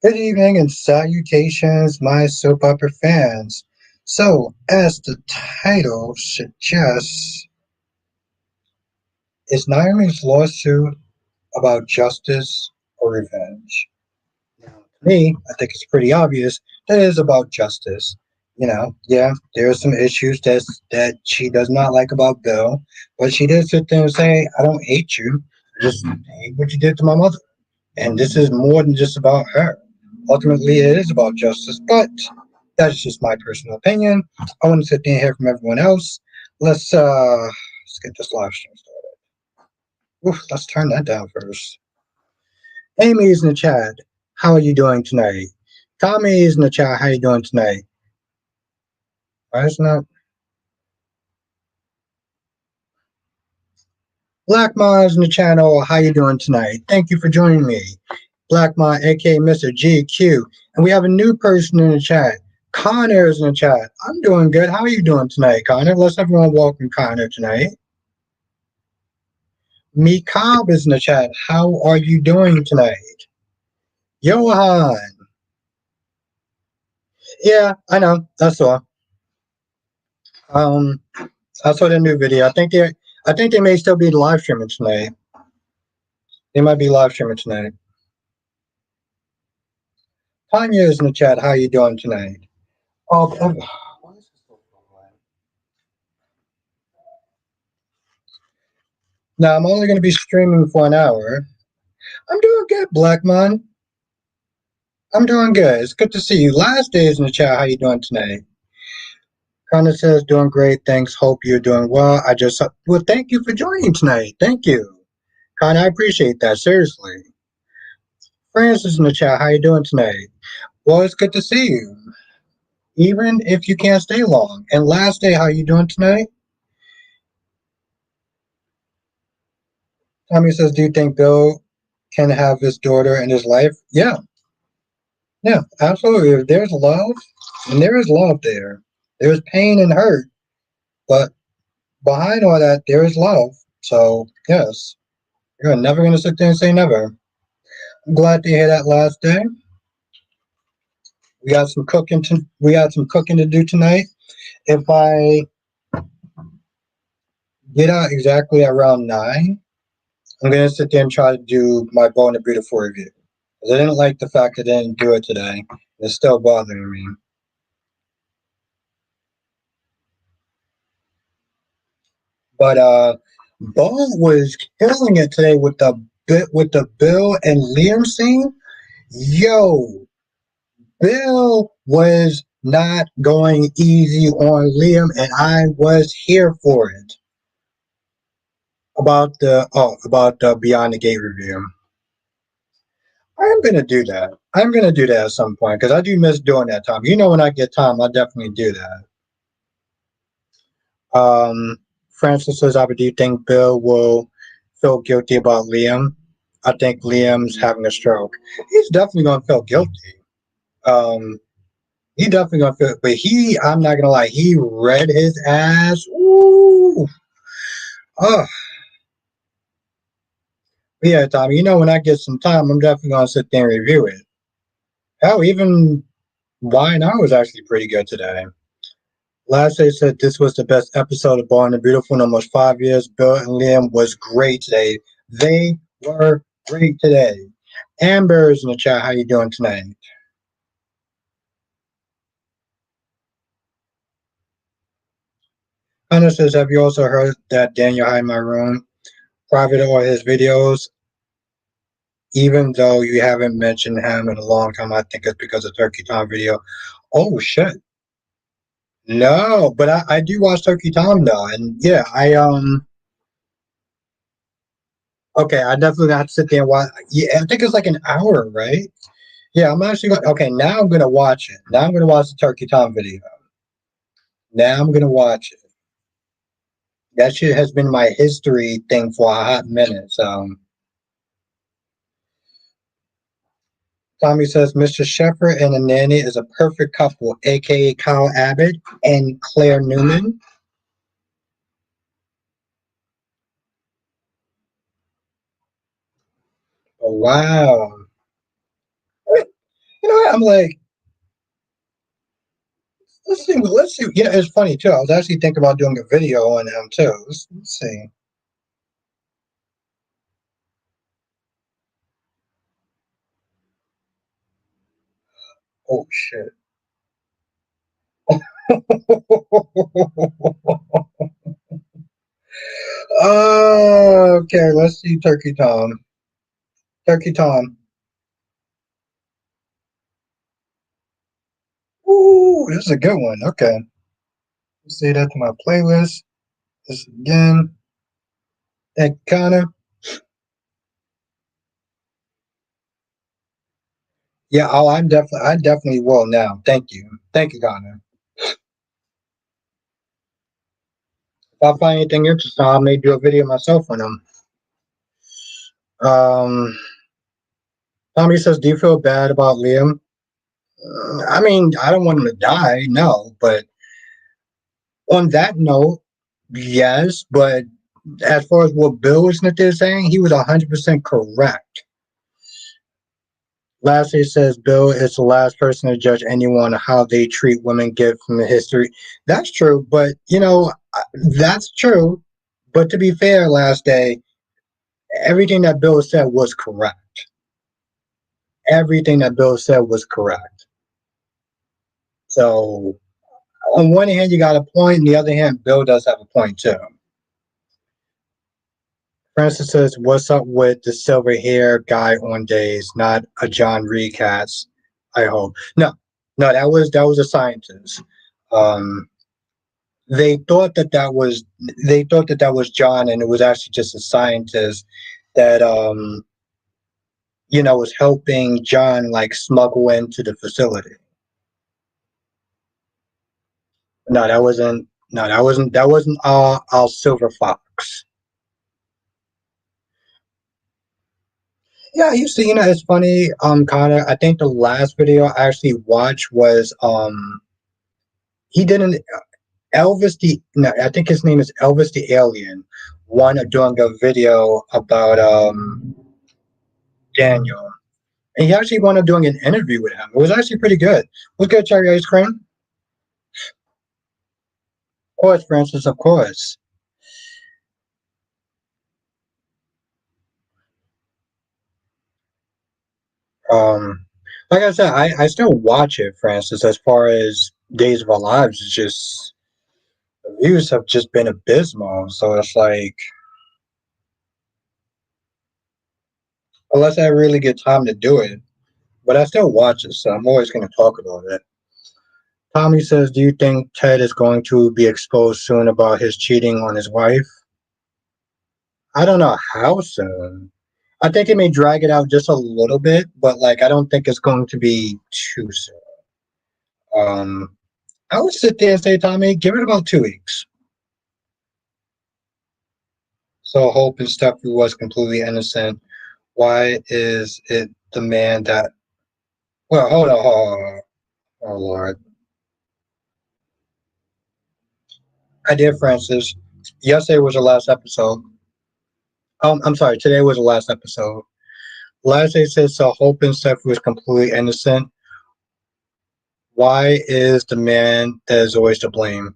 Good evening and salutations, my soap opera fans. So, as the title suggests, is Naomi's lawsuit about justice or revenge? Now, to me, I think it's pretty obvious that it is about justice. Yeah, there are some issues that she does not like about Bill, but she did sit there and say, I don't hate you, I just hate what you did to my mother. And this is more than just about her. Ultimately, it is about justice, but that's just my personal opinion. I want to sit there and hear from everyone else. Let's get this live stream started. Let's turn that down first. Amy's in the chat. How are you doing tonight? Tommy is in the chat. How are you doing tonight? Why is not Black Mars in the channel? How you doing tonight? Thank you for joining me. Black Mon, aka Mr. GQ. And we have a new person in the chat. Connor is in the chat. I'm doing good. How are you doing tonight, Connor? Let's everyone welcome Connor tonight. Me Cobb is in the chat. How are you doing tonight? Johan. Yeah, I know. That's all. Um, I saw the new video. I think they may still be live streaming tonight. They might be live streaming tonight. Tanya is in the chat. How are you doing tonight? Oh, why is this so far? Now I'm only going to be streaming for an hour. I'm doing good, Blackmon. I'm doing good. It's good to see you. Last day is in the chat. How you doing tonight? Connor says, doing great. Thanks. Hope you're doing well. Well, thank you for joining tonight. Thank you. Connor, I appreciate that. Seriously. Francis in the chat. How you doing tonight? Well, it's good to see you. Even if you can't stay long. And last day, how you doing tonight? Tommy says, do you think Bill can have his daughter in his life? Yeah. Yeah, absolutely. If there's love, and there is love there, there's pain and hurt, but behind all that, there is love. So, yes, you're never going to sit there and say never. I'm glad to hear that last day. We got some cooking to do tonight. If I get out exactly around 9, I'm going to sit there and try to do my Bold and Beautiful review. Because I didn't like the fact I didn't do it today. It's still bothering me. But Bo was killing it today with the Bill and Liam scene. Yo, Bill was not going easy on Liam, and I was here for it. About the Beyond the Gate review. I'm gonna do that. I'm gonna do that at some point because I do miss doing that time. When I get time, I'll definitely do that. Francis says, do you think Bill will feel guilty about Liam? I think Liam's having a stroke. He's definitely gonna feel guilty. Um, he definitely gonna feel, but I'm not gonna lie, he read his ass. Ooh, oh, yeah, Tommy. When I get some time, I'm definitely gonna sit there and review it. Hell, even Y&R was actually pretty good today. Last day said this was the best episode of Born and Beautiful in almost 5 years. Bill and Liam was great today. They were great today. Amber's in the chat. How you doing tonight? Hunter says, have you also heard that Daniel High My Room private all his videos? Even though you haven't mentioned him in a long time, I think it's because of Turkey Tom video. Oh shit. No, but I do watch Turkey Tom though, and yeah, okay, I definitely have to sit there and watch. Yeah, I think it's like an hour, right? Yeah, I'm actually going. Okay, now I'm gonna watch it. Now I'm gonna watch the Turkey Tom video. Now I'm gonna watch it. That shit has been my history thing for a hot minute. So Tommy says Mr. Shepard and the nanny is a perfect couple, aka Kyle Abbott and Claire Newman. Oh, wow. You know what? I'm like, let's see, let's see. You know, it's funny too. I was actually thinking about doing a video on him too. Let's see. Oh shit. Okay, let's see Turkey Tom. Turkey Tom. Ooh, this is a good one. Okay. Let's say that to my playlist. This again. Thank you, Connor. Yeah, oh, I definitely will now. Thank you. Thank you, Connor. If I find anything interesting, I may do a video myself on them. Um, Tommy says, "Do you feel bad about Liam?" I mean, I don't want him to die, no. But on that note, yes. But as far as what Bill was saying, he was 100% correct. Lastly, it says Bill is the last person to judge anyone on how they treat women given from the history. That's true, but that's true. But to be fair, last day, everything that Bill said was correct. Everything that Bill said was correct. So on one hand, you got a point. On the other hand, Bill does have a point too. Francis says, "What's up with the silver hair guy on days? Not a John Recast. I hope no, no. That was a scientist. Um, they thought that that was John, and it was actually just a scientist that was helping John like smuggle into the facility. No, that wasn't. No, that wasn't our silver fox. Yeah, it's funny, Connor. I think the last video I actually watched was he didn't Elvis the no, I think his name is Elvis the Alien, one doing a video about Daniel. And he actually wound up doing an interview with him. It was actually pretty good. Was good, cherry ice cream? Of course, Francis, of course. Um, like I said, I still watch it, Francis. As far as Days of Our Lives, it's just the views have just been abysmal. So it's like, unless I really get time to do it, but I still watch it, so I'm always going to talk about it. Tommy says, "Do you think Ted is going to be exposed soon about his cheating on his wife?" I don't know how soon. I think it may drag it out just a little bit, but like I don't think it's going to be too soon. I would sit there and say, Tommy, give it about 2 weeks. So Hope and Stephanie was completely innocent. Why is it the man that? Well, hold on, hold on. Oh Lord, I did, Francis. Yesterday was the last episode. I'm sorry. Today was the last episode. Last day says so. Hope and Stephanie was completely innocent. Why is the man that is always to blame?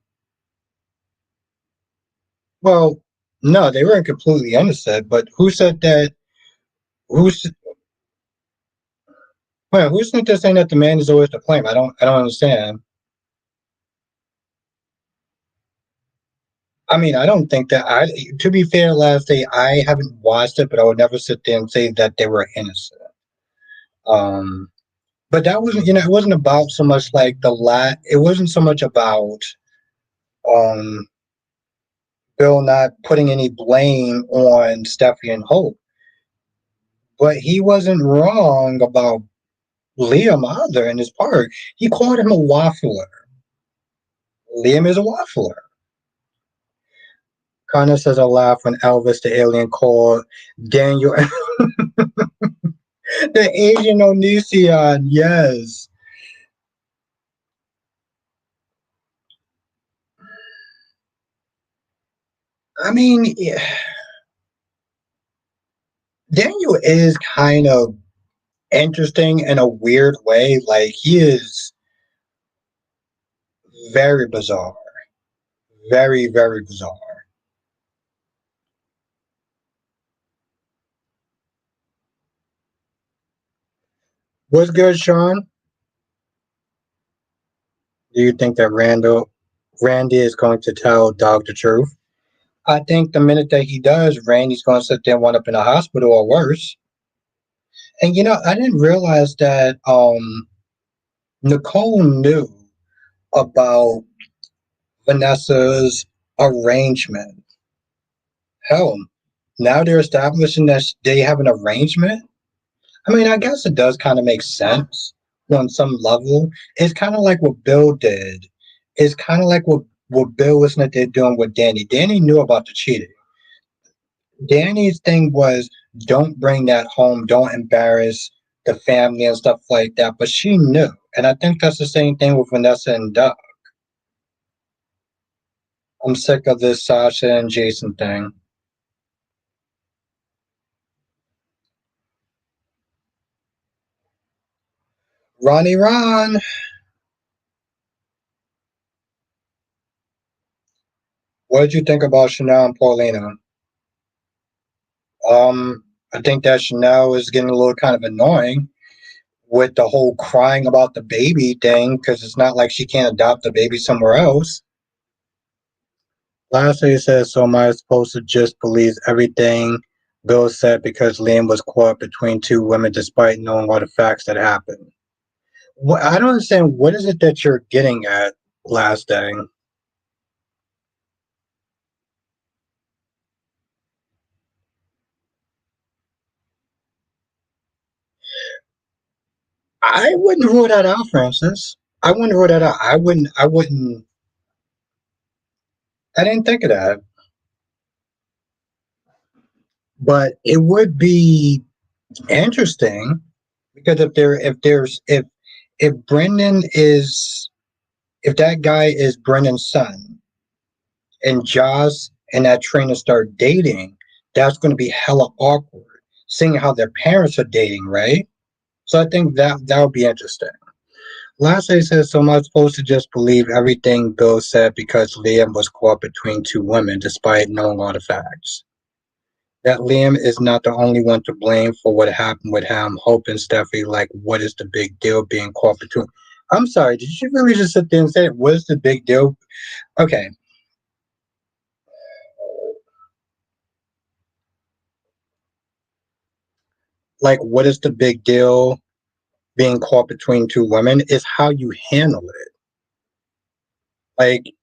Well, no, they weren't completely innocent, but who said that? Who's who's there saying that the man is always to blame? I don't understand. I mean, I don't think that. I To be fair, last day I haven't watched it, but I would never sit there and say that they were innocent. Um, but that wasn't, it wasn't about so much like It wasn't so much about um Bill not putting any blame on Stephanie and Hope, but he wasn't wrong about Liam either in his part. He called him a waffler. Liam is a waffler. Connor says I laugh when Elvis the alien called Daniel the Asian Onision. Yes. I mean, yeah, Daniel is kind of interesting in a weird way. Like he is very bizarre, very very bizarre. What's good, Sean? Do you think that Randy is going to tell Dog the truth? I think the minute that he does, Randy's going to sit there and wind up in a hospital or worse. And I didn't realize that Nicole knew about Vanessa's arrangement. Hell, now they're establishing that they have an arrangement. I mean, I guess it does kind of make sense on some level. It's kind of like what Bill did. It's kind of like what Bill was not there doing with Danny. Danny knew about the cheating. Danny's thing was don't bring that home, don't embarrass the family and stuff like that. But she knew. And I think that's the same thing with Vanessa and Doug. I'm sick of this Sasha and Jason thing. Ronnie Ron, what did you think about Chanel and Paulina? I think that Chanel is getting a little kind of annoying with the whole crying about the baby thing because it's not like she can't adopt the baby somewhere else. Lastly, it says, so am I supposed to just believe everything Bill said because Liam was caught between two women despite knowing all the facts that happened? I don't understand. What is it that you're getting at, last day? I wouldn't rule that out, Francis. I wouldn't rule that out. I didn't think of that. But it would be interesting because if Brendan is if that guy is Brendan's son and Joss and that trainer start dating, that's going to be hella awkward. Seeing how their parents are dating, right? So I think that would be interesting. Lastly, says, so am I supposed to just believe everything Bill said because Liam was caught between two women despite knowing all the facts? That Liam is not the only one to blame for what happened with him. Hope and Steffi, like, what is the big deal being caught between? I'm sorry, did you really just sit there and say, what is the big deal? Okay, like, what is the big deal being caught between two women? Is how you handle it. Like,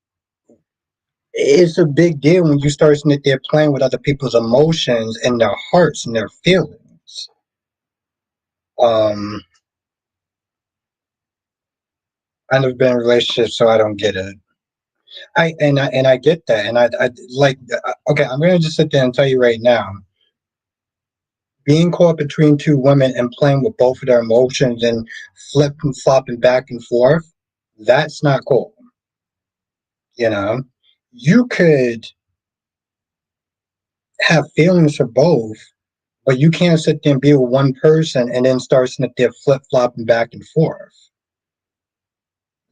it's a big deal when you start sitting there playing with other people's emotions and their hearts and their feelings. Um, I've never been in a relationship, so I don't get it. I get that, and I like. Okay, I'm gonna just sit there and tell you right now, being caught between two women and playing with both of their emotions and flipping, flopping back and forth, that's not cool. You know, you could have feelings for both, but you can't sit there and be with one person and then start sitting there flip flopping back and forth.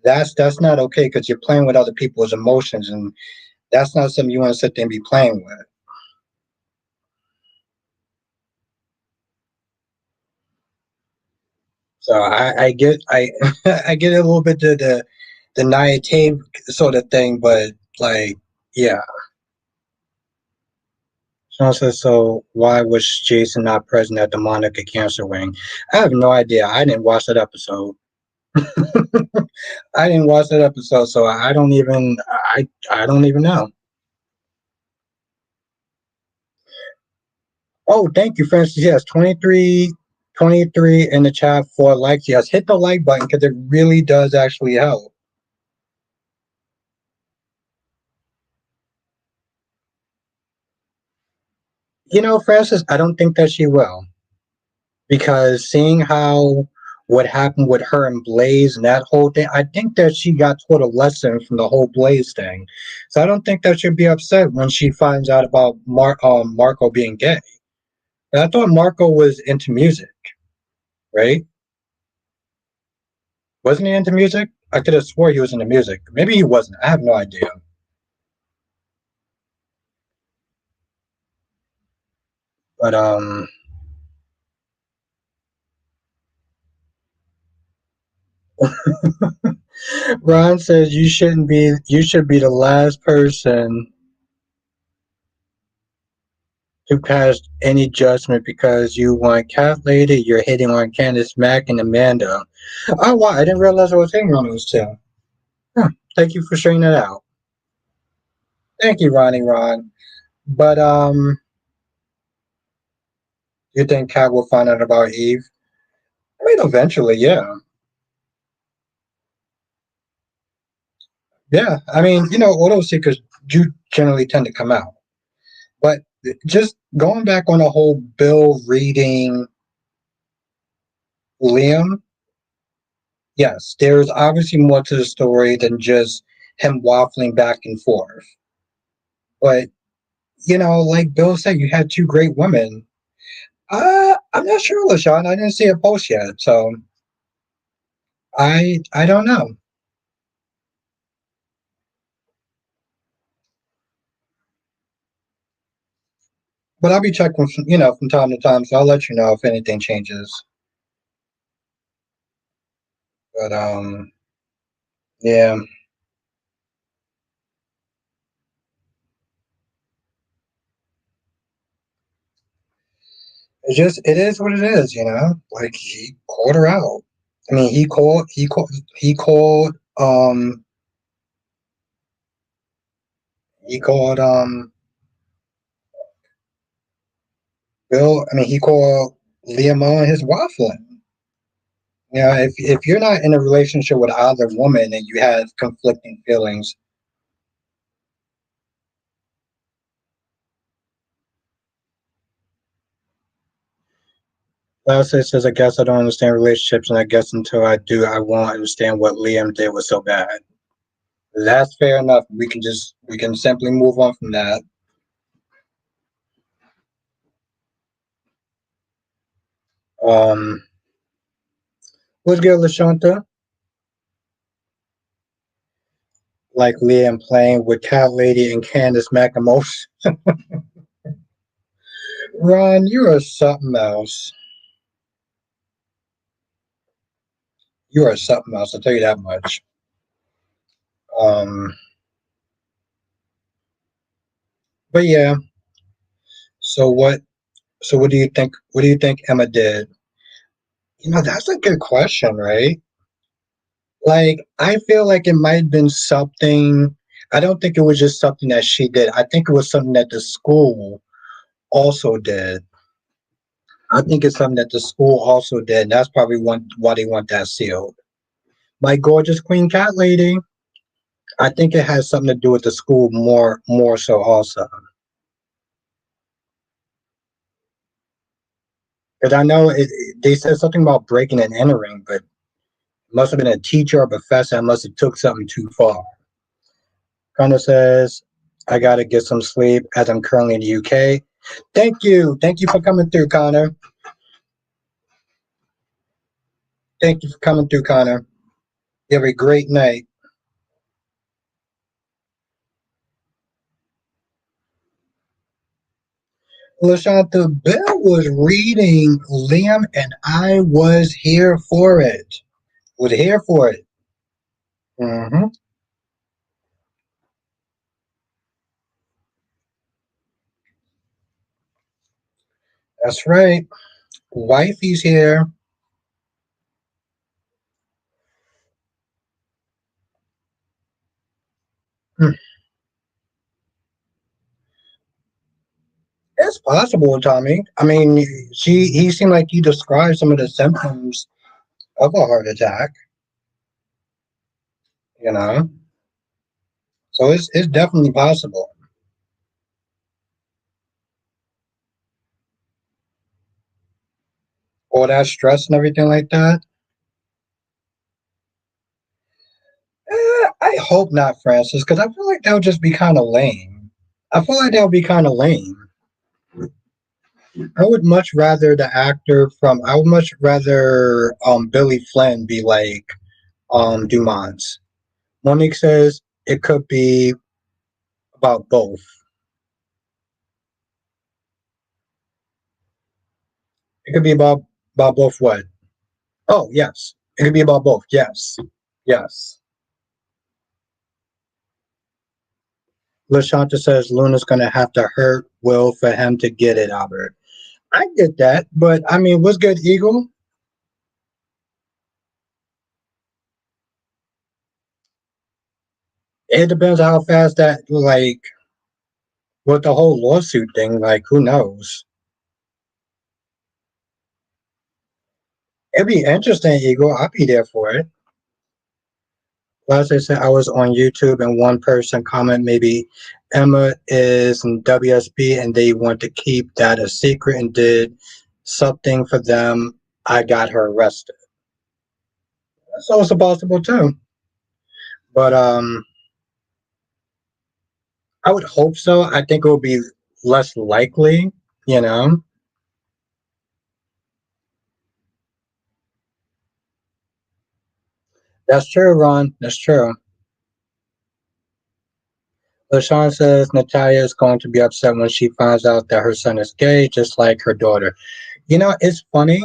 That's not okay because you're playing with other people's emotions, and that's not something you want to sit there and be playing with. So I get I get a little bit the naivete sort of thing, but like yeah. Sean says, so why was Jason not present at the Monica cancer wing? I have no idea. I didn't watch that episode. I didn't watch that episode, so I don't even know. Oh, thank you, Francis. Yes, 23 in the chat for likes. Yes, hit the like button because it really does actually help. Francis, I don't think that she will. Because seeing how what happened with her and Blaze and that whole thing, I think that she got taught a lesson from the whole Blaze thing. So I don't think that she'll be upset when she finds out about Marco being gay. And I thought Marco was into music. right? Wasn't he into music? I could have swore he was into music. Maybe he wasn't. I have no idea. But Ron says you shouldn't be. You should be the last person to pass any judgment because you want Cat Lady. You're hitting on Candace Mack and Amanda. Oh wow! I didn't realize I was hitting on those two. Huh. Thank you for sharing that out. Thank you, Ronnie Ron. But you think Cat will find out about Eve? I mean, eventually, yeah, yeah. I mean, all those secrets do generally tend to come out. But just going back on the whole Bill reading Liam, yes, there's obviously more to the story than just him waffling back and forth. But like Bill said, you had two great women. I'm not sure, LaShawn. I didn't see a post yet, so I don't know. But I'll be checking, from time to time, so I'll let you know if anything changes. But yeah, it is what it is. Like he called her out. I mean, he called Bill. I mean, he called Liam on his waffling. If you're not in a relationship with either woman and you have conflicting feelings, last it says, I guess I don't understand relationships, and I guess until I do, I won't understand what Liam did was so bad. That's fair enough. We can simply move on from that. Um, what's good, Lashanta? Like Liam playing with Cat Lady and Candace McAmouse. Ron, you are something else. You are something else. I'll tell you that much. Um, but yeah. So what? So what do you think? What do you think Emma did? That's a good question, right? Like, I feel like it might have been something. I don't think it was just something that she did. I think it was something that the school also did. I think it's something that the school also did. And that's probably why they want that sealed. My gorgeous queen cat lady. I think it has something to do with the school more so also. Because I know they said something about breaking and entering, but it must have been a teacher or professor that must have took something too far. Connor says, I gotta get some sleep as I'm currently in the UK. Thank you. Thank you for coming through, Connor. Thank you for coming through, Connor. You have a great night. LaShanta, Bill was reading Liam, and I was here for it. Was here for it. Hmm. That's right. Wifey's here. Hmm. It's possible, Tommy. I mean, he seemed like he described some of the symptoms of a heart attack, you know? So it's definitely possible. All that stress and everything like that. I hope not, Francis, because I feel like that would just be kind of lame. I feel like that would be kind of lame. I would much rather the actor from. I would much rather Billy Flynn be like Dumont's. Monique says it could be about both. It could be about both what? Oh yes, it could be about both. Yes, yes. Lashanta says Luna's gonna have to hurt Will for him to get it, Albert. I get that, but I mean, what's good, Eagle? It depends how fast that like with the whole lawsuit thing. Like, who knows? It'd be interesting, Eagle. I'll be there for it. Last I said, I was on YouTube and one person comment maybe Emma is in WSB and they want to keep that a secret and did something for them. I got her arrested. That's also possible too. But I would hope so. I think it would be less likely, you know. That's true, Ron. That's true. LaShawn says Natalia is going to be upset when she finds out that her son is gay, just like her daughter. You know, it's funny.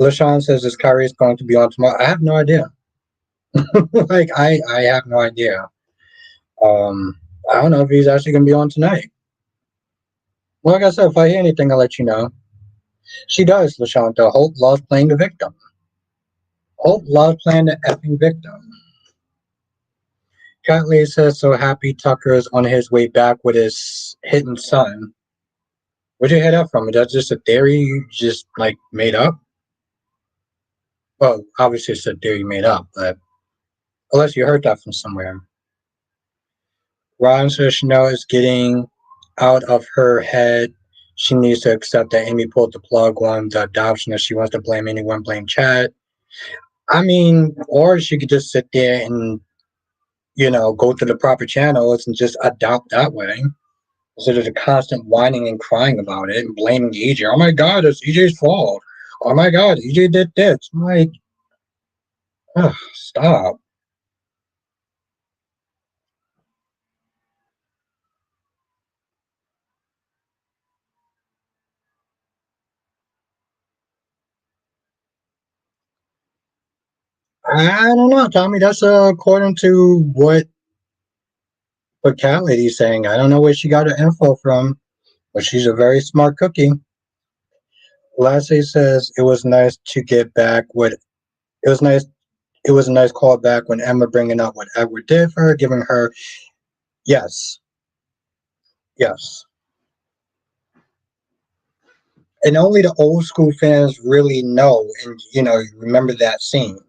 LaShawn says is Kyrie is going to be on tomorrow. I have no idea. Like I have no idea. Um, I don't know if he's actually going to be on tonight. Well, like I said, if I hear anything, I'll let you know. She does, LaShawn. Though Hope loves playing the victim. Hope loves playing the effing victim. Catley says so happy Tucker is on his way back with his hidden son. Where'd you hear that from? That's just a theory you just like made up? Well, obviously it's a theory made up, but unless you heard that from somewhere. Ron says Chanel is getting out of her head. She needs to accept that Amy pulled the plug on the adoption. If she wants to blame anyone, blame Chad. I mean, or she could just sit there and, go to the proper channels and just adopt that way. Instead of the constant whining and crying about it and blaming EJ. Oh my God, it's EJ's fault. Oh my God, EJ did this. I'm like, oh, stop. I don't know, Tommy. That's according to what Cat Lady's saying. I don't know where she got her info from, but she's a very smart cookie. Lassie says it was nice to get back what it was nice. It was a nice call back when Emma bringing up what Edward did for her, giving her yes, yes, and only the old school fans really know and remember that scene.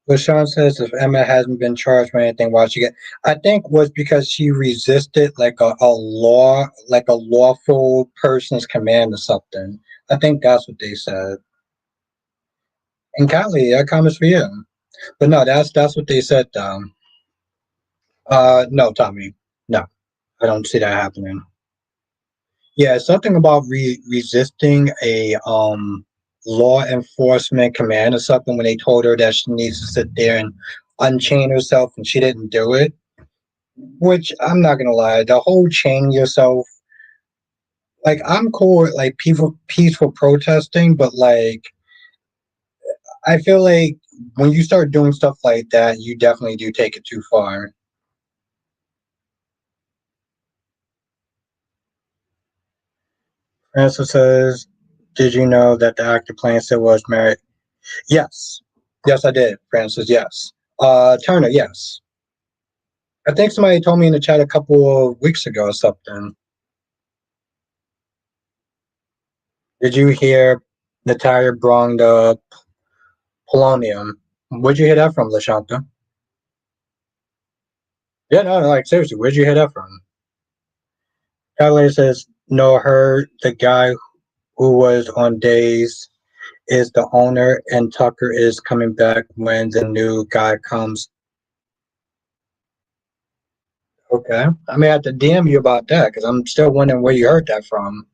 LaShawn says if Emma hasn't been charged for anything, why she get? I think was because she resisted like like a lawful person's command or something. I think that's what they said. And Kylie, that comments for you. But no, that's what they said. No, Tommy, no, I don't see that happening. Yeah, something about resisting a law enforcement command or something when they told her that she needs to sit there and unchain herself and she didn't do it. Which I'm not gonna lie, the whole chain yourself, like I'm cool with like peaceful protesting, but like I feel like when you start doing stuff like that, you definitely do take it too far. Francis says, "Did you know that the actor playing Sid was married?" Yes, yes, I did. Francis, yes. Turner, yes. I think somebody told me in the chat a couple of weeks ago or something. Did you hear Natalia brung the polonium? Where'd you hear that from, Lashanta? Yeah, no, like seriously, where'd you hear that from? Callie says, no, her, the guy who was on days is the owner, and Tucker is coming back when the new guy comes. Okay. I may have to DM you about that because I'm still wondering where you heard that from.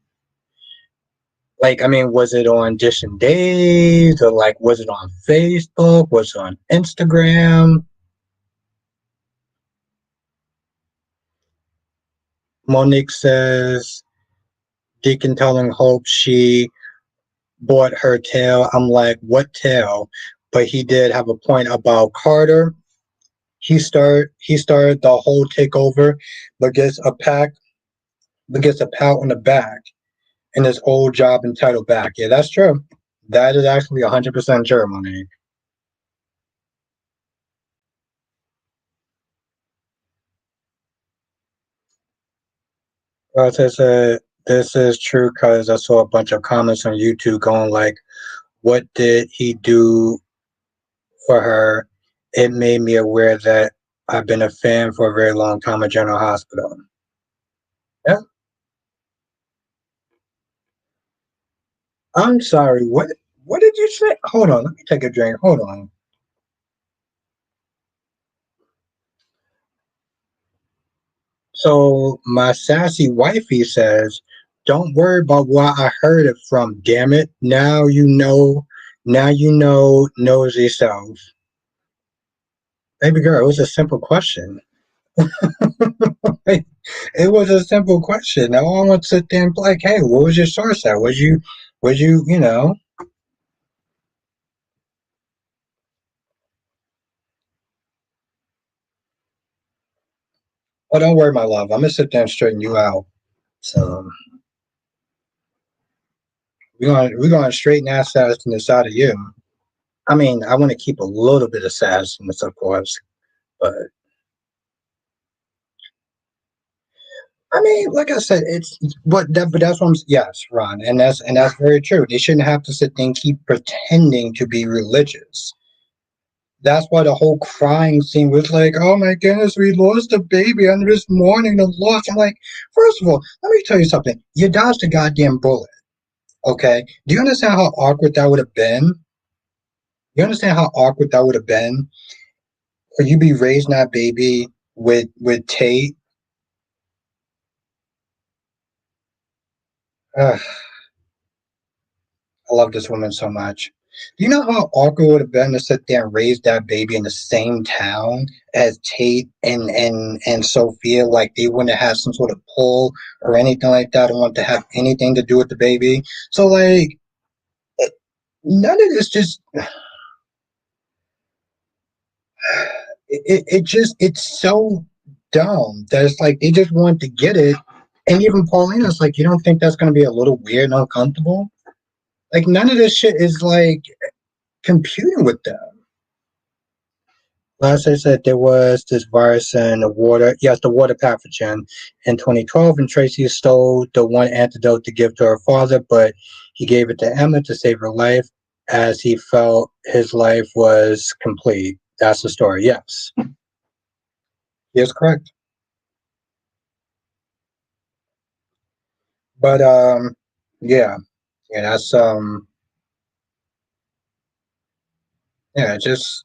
Like, I mean, was it on Dish and Days or like was it on Facebook? Was it on Instagram? Monique says Deacon telling Hope she bought her tail. I'm like, what tail? But he did have a point about Carter. He started the whole takeover, but gets a pat on the back and his old job and title back. Yeah, that's true. That is actually 100% true, Monique. As I said, this is true because I saw a bunch of comments on YouTube going like, "What did he do for her?" It made me aware that I've been a fan for a very long time at General Hospital. Yeah, I'm sorry. What did you say? Hold on, let me take a drink. Hold on. So my sassy wifey says, "Don't worry about where I heard it from. Damn it! Now you know. Now you know. Knows yourself, baby girl. It was a simple question. It was a simple question. Now I want to sit there and be like, hey, what was your source at? Was you? Oh, don't worry, my love. I'm gonna sit there and straighten you out. So we're gonna straighten that sassiness out of you. I mean, I want to keep a little bit of sassiness, of course, but I mean, like I said, it's but that's what yes, Ron, and that's very true. They shouldn't have to sit there and keep pretending to be religious. That's why the whole crying scene was like, oh my goodness, we lost a baby under this morning, the loss. I'm like, first of all, let me tell you something. You dodged a goddamn bullet. Okay. Do you understand how awkward that would have been? You understand how awkward that would have been for you be raising that baby with Tate? Ugh, I love this woman so much. Do you know how awkward it would have been to sit there and raise that baby in the same town as Tate and Sophia? Like they wouldn't have had some sort of pull or anything like that, and want to have anything to do with the baby. So like none of this just it just it's so dumb that it's like they just want to get it. And even Paulina's like, you don't think that's gonna be a little weird and uncomfortable? Like none of this shit is like computing with them. Last I said, there was this virus in the water. Yes, the water pathogen in 2012, and Tracy stole the one antidote to give to her father, but he gave it to Emma to save her life as he felt his life was complete. That's the story. Yes, he is correct. But yeah, yeah, that's yeah, just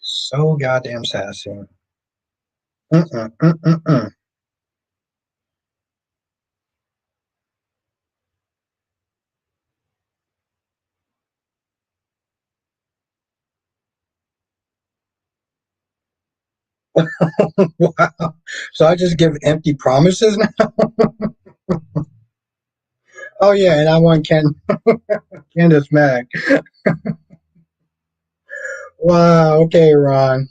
so goddamn sassy. Mm-mm, mm-mm, mm. Wow. So I just give empty promises now. Oh yeah, and I want Candace Mack. Wow. Okay, Ron.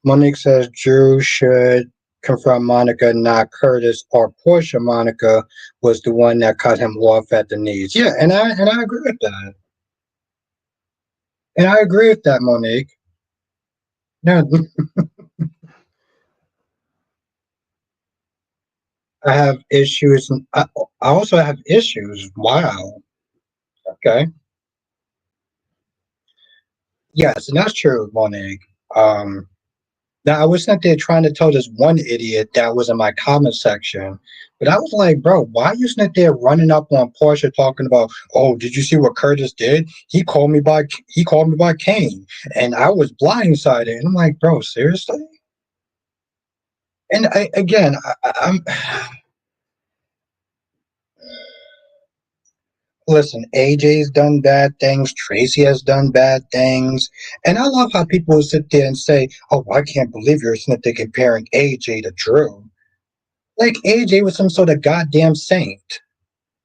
Monique says Drew should confront Monica, not Curtis or Portia. Monica was the one that cut him off at the knees. Yeah, and I agree with that. And I agree with that, Monique. No, I have issues. I also have issues. Wow. Okay. Yes, and that's true, Monique. Um, Now I was not there trying to tell this one idiot that was in my comment section, but I was like, bro, why you not there running up on Portia talking about, oh, did you see what Curtis did? He called me by Kane, and I was blindsided. And I'm like, bro, seriously? And I again, I'm listen. AJ's done bad things. Tracy has done bad things, and I love how people sit there and say, "Oh, I can't believe you're sitting there comparing AJ to Drew." Like AJ was some sort of goddamn saint.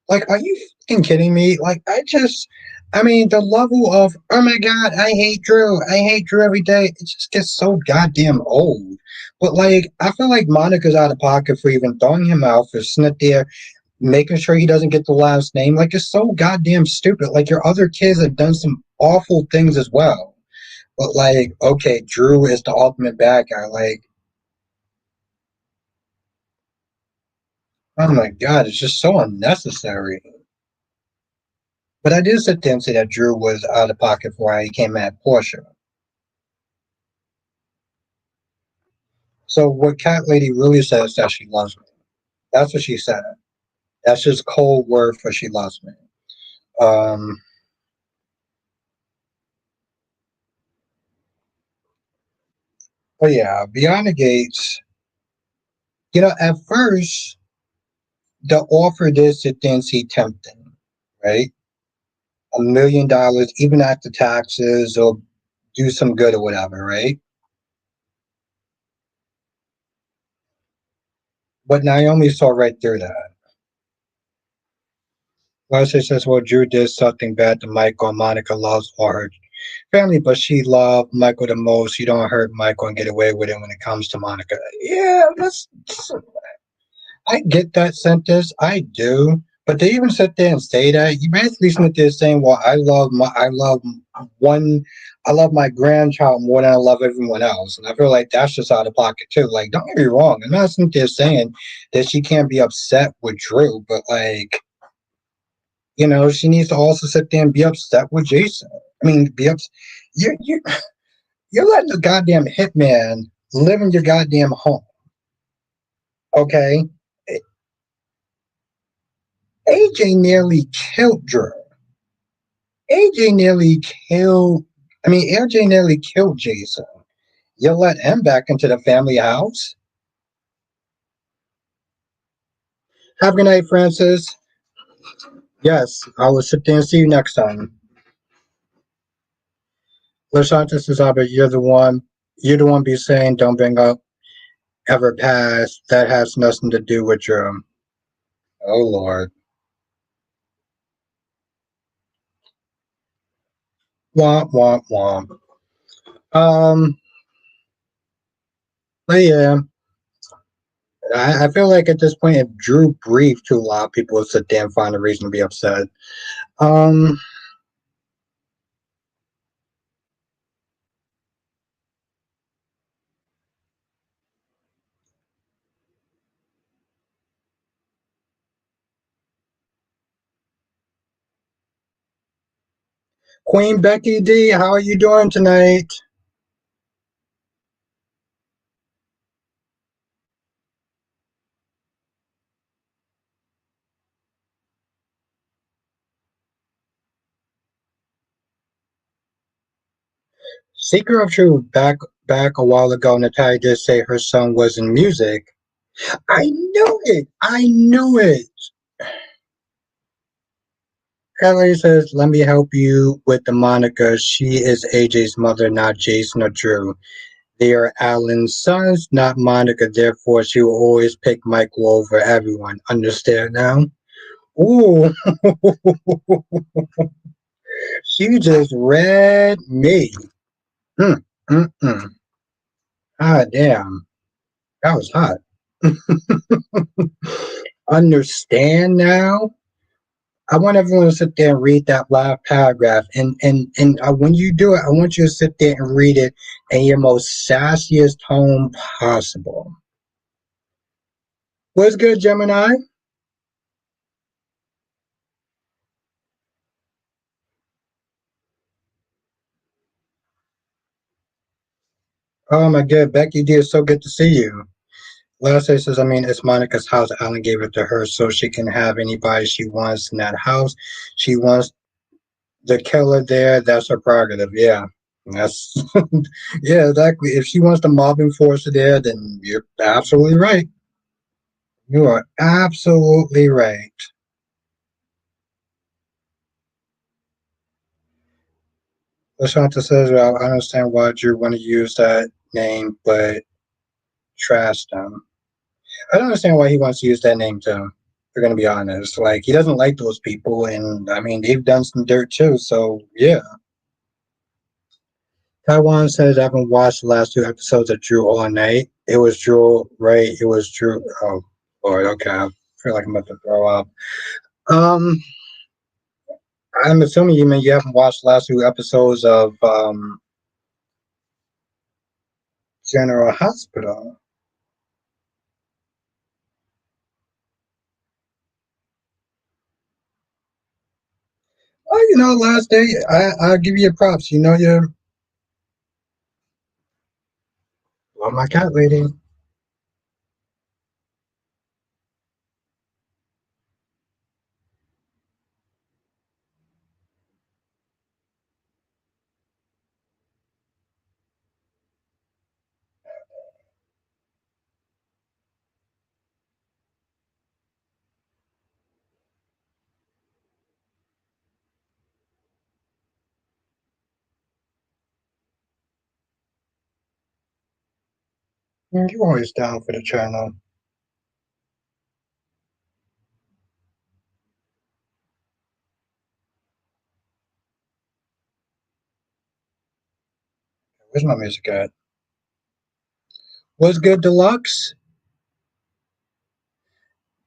Like, are you fucking kidding me? I mean, the level of, oh my god, I hate Drew every day. It just gets so goddamn old. But like, I feel like Monica's out of pocket for even throwing him out for sitting there, making sure he doesn't get the last name. Like, it's so goddamn stupid. Like, your other kids have done some awful things as well. But like, okay, Drew is the ultimate bad guy. Like, oh my god, it's just so unnecessary. But I did sit there and say that Drew was out of pocket for how he came at Portia. So what Cat Lady really says is that she loves me. That's what she said. That's just cold word for she loves me. Um, but yeah, Beyond the Gates, at first the offer did sit there and see tempting, right? $1 million, even after taxes, or do some good or whatever, right? But Naomi saw right through that. Leslie says, well, Drew did something bad to Michael, and Monica loves all her family, but she loved Michael the most. You don't hurt Michael and get away with it when it comes to Monica. Yeah, I get that sentence. I do. But they even sit there and say that. You basically sit there saying, well, one, I love my grandchild more than I love everyone else. And I feel like that's just out of pocket too. Like, don't get me wrong. I'm not sitting there saying that she can't be upset with Drew, but like, she needs to also sit there and be upset with Jason. I mean, be upset. You you're letting a goddamn hitman live in your goddamn home. Okay, AJ nearly killed Drew. AJ nearly killed. AJ nearly killed Jason. You let him back into the family house. Have a good night, Francis. Yes, I will sit there and see you next time. Lashantis is but you're the one. You're the one be saying don't bring up ever past. That has nothing to do with Drew. Oh Lord. Womp womp womp. Um, but yeah, I feel like at this point, if Drew breathed too loud, people would sit there and find a reason to be upset. Um, Queen Becky D, how are you doing tonight? Secret of Truth, back a while ago, Natalia did say her son was in music. I knew it. I knew it. Kelly says, "Let me help you with the moniker. She is AJ's mother, not Jason or Drew. They are Alan's sons, not Monica. Therefore, she will always pick Michael over everyone. Understand now?" Ooh, she just read me. Mm, mm, mm. Ah, damn. That was hot. Understand now? I want everyone to sit there and read that last paragraph. And when you do it, I want you to sit there and read it in your most sassiest tone possible. What's good, Gemini? Oh my god, Becky D, it's so good to see you. Last day says, I mean, it's Monica's house. Alan gave it to her so she can have anybody she wants in that house. She wants the killer there. That's her prerogative. Yeah. That's yeah, exactly. If she wants the mobbing force there, then you're absolutely right. You are absolutely right. Lashanta says, well, I understand why Drew want to use that name, but trash them. I don't understand why he wants to use that name too. We're gonna be honest. Like he doesn't like those people, and I mean they've done some dirt too. So yeah. Taiwan says I haven't watched the last two episodes of Drew all night. It was Drew, right? It was Drew. Oh Lord, okay. I feel like I'm about to throw up. Um, I'm assuming you mean you haven't watched the last two episodes of General Hospital. Oh, last day I'll give you your props. You're well, my cat lady. You're always down for the channel. Where's my music at? What's good, Deluxe?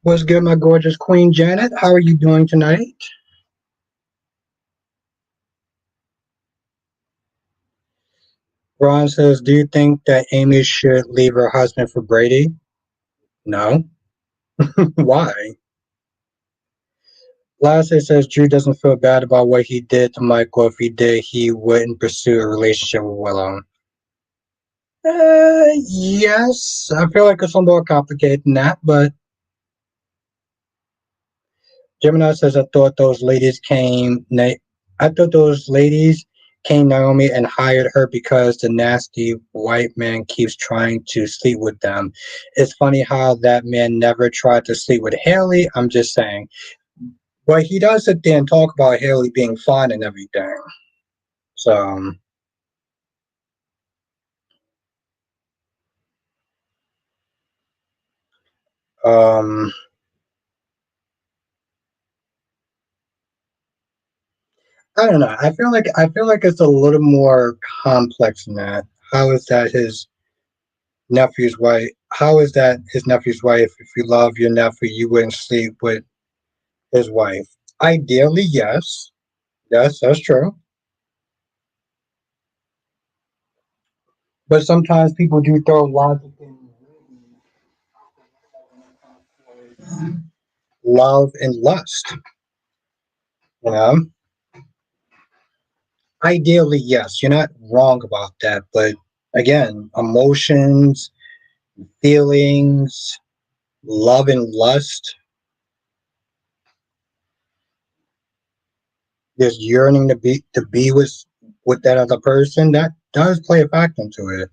What's good, my gorgeous Queen Janet? How are you doing tonight? Ron says, do you think that Amy should leave her husband for Brady? No. Why? Lassie says Drew doesn't feel bad about what he did to Michael. If he did, he wouldn't pursue a relationship with Willow. Yes. I feel like it's a little complicated than that, but Gemini says I thought those ladies came Naomi and hired her because the nasty white man keeps trying to sleep with them. It's funny how that man never tried to sleep with Haley. I'm just saying. But he does sit there and talk about Haley being fine and everything. So um I don't know. I feel like it's a little more complex than that. How is that his nephew's wife? How is that his nephew's wife? If you love your nephew, you wouldn't sleep with his wife. Ideally, yes. Yes, that's true. But sometimes people do throw logic in love and lust. You know, ideally, yes, you're not wrong about that. But again, emotions, feelings, love and lust, just yearning to be with that other person, that does play a factor into it.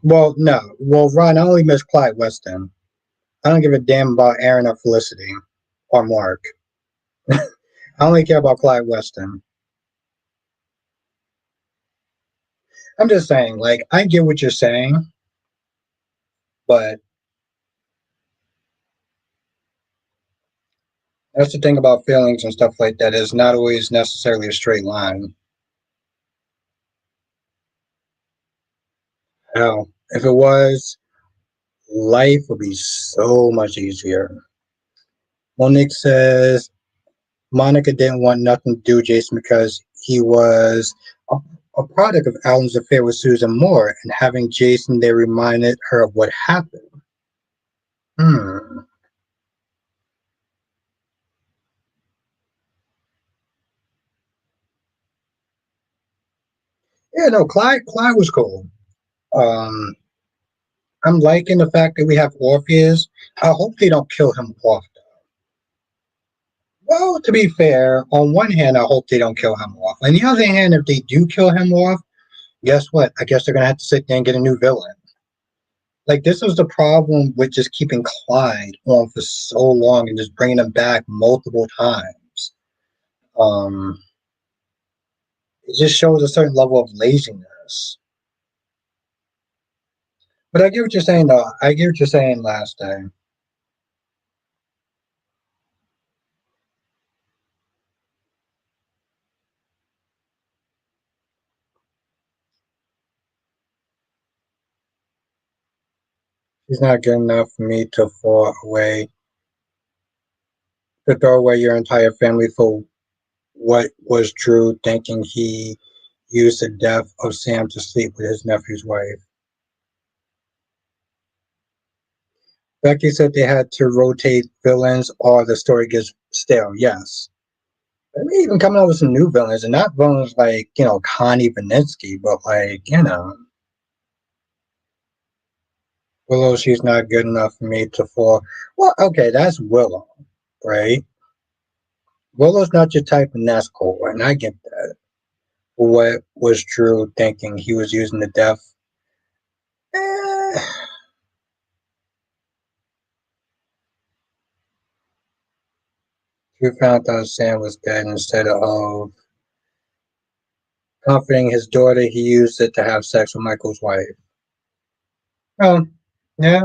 Well, no. Well, Ron, I only miss Clyde Weston. I don't give a damn about Aaron or Felicity or Mark. I only care about Clyde Weston. I'm just saying, like, I get what you're saying, but that's the thing about feelings and stuff like that. It's not always necessarily a straight line. Hell, if it was, life would be so much easier. Monique says Monica didn't want nothing to do with Jason because he was a, a product of Alan's affair with Susan Moore, and having Jason there reminded her of what happened. Hmm. Yeah, no, Clyde was cool. Um, I'm liking the fact that we have Orpheus. I hope they don't kill him off. Well, to be fair, on one hand, I hope they don't kill him off. On the other hand, if they do kill him off, guess what? I guess they're gonna have to sit there and get a new villain. Like this was the problem with just keeping Clyde on for so long and just bringing him back multiple times. Um, it just shows a certain level of laziness. But I get what you're saying, though. I get what you're saying last time. He's not good enough for me to fall away, to throw away your entire family for what was true, thinking he used the death of Sam to sleep with his nephew's wife. Becky said they had to rotate villains or the story gets stale. Yes. Maybe even coming up with some new villains, and not villains like, Connie Vaninsky, but like, Willow, she's not good enough for me to fall. Well, okay, that's Willow, right? Willow's not your type, and that's cool, and I get that. What was Drew thinking? He was using the death. Eh, Drew found out Sam was dead instead of comforting his daughter. He used it to have sex with Michael's wife. Oh, yeah.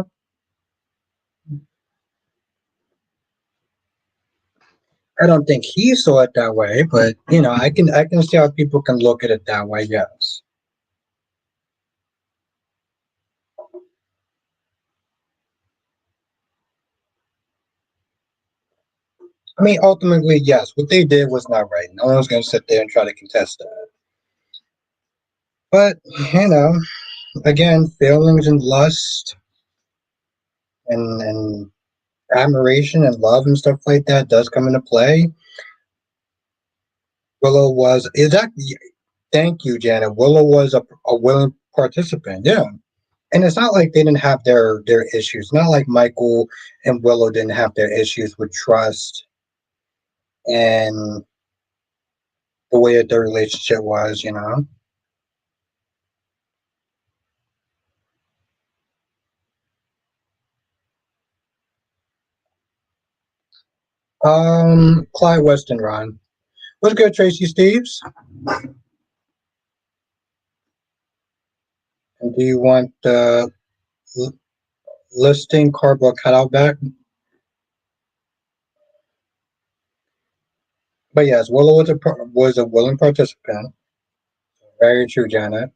I don't think he saw it that way, but I can see how people can look at it that way. Yes. I mean, ultimately, yes. What they did was not right. No one's going to sit there and try to contest that. But again, feelings and lust and admiration and love and stuff like that does come into play. Willow was exactly. Thank you, Janet. Willow was a willing participant. Yeah. And it's not like they didn't have their issues. Not like Michael and Willow didn't have their issues with trust and the way that their relationship was. Clyde Weston Ron. What's good, Tracy Steves? And do you want the listing cardboard cutout back? But yes, Willow was a willing participant. Very true, Janet.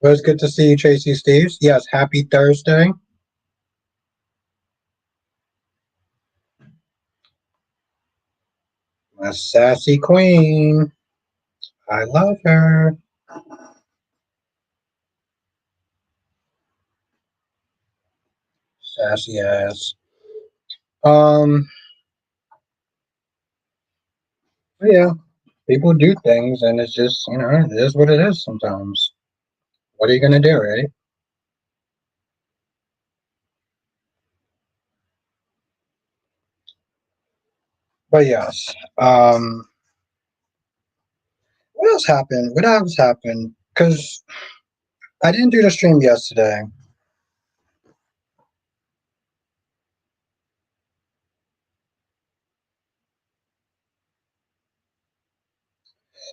Well, it's good to see you, Tracy Steves. Yes, happy Thursday. My sassy queen. I love her. Sassy ass. Um, yeah, people do things, and it's just it is what it is. Sometimes, what are you gonna do, right? But yes. What else happened? What else happened? Because I didn't do the stream yesterday.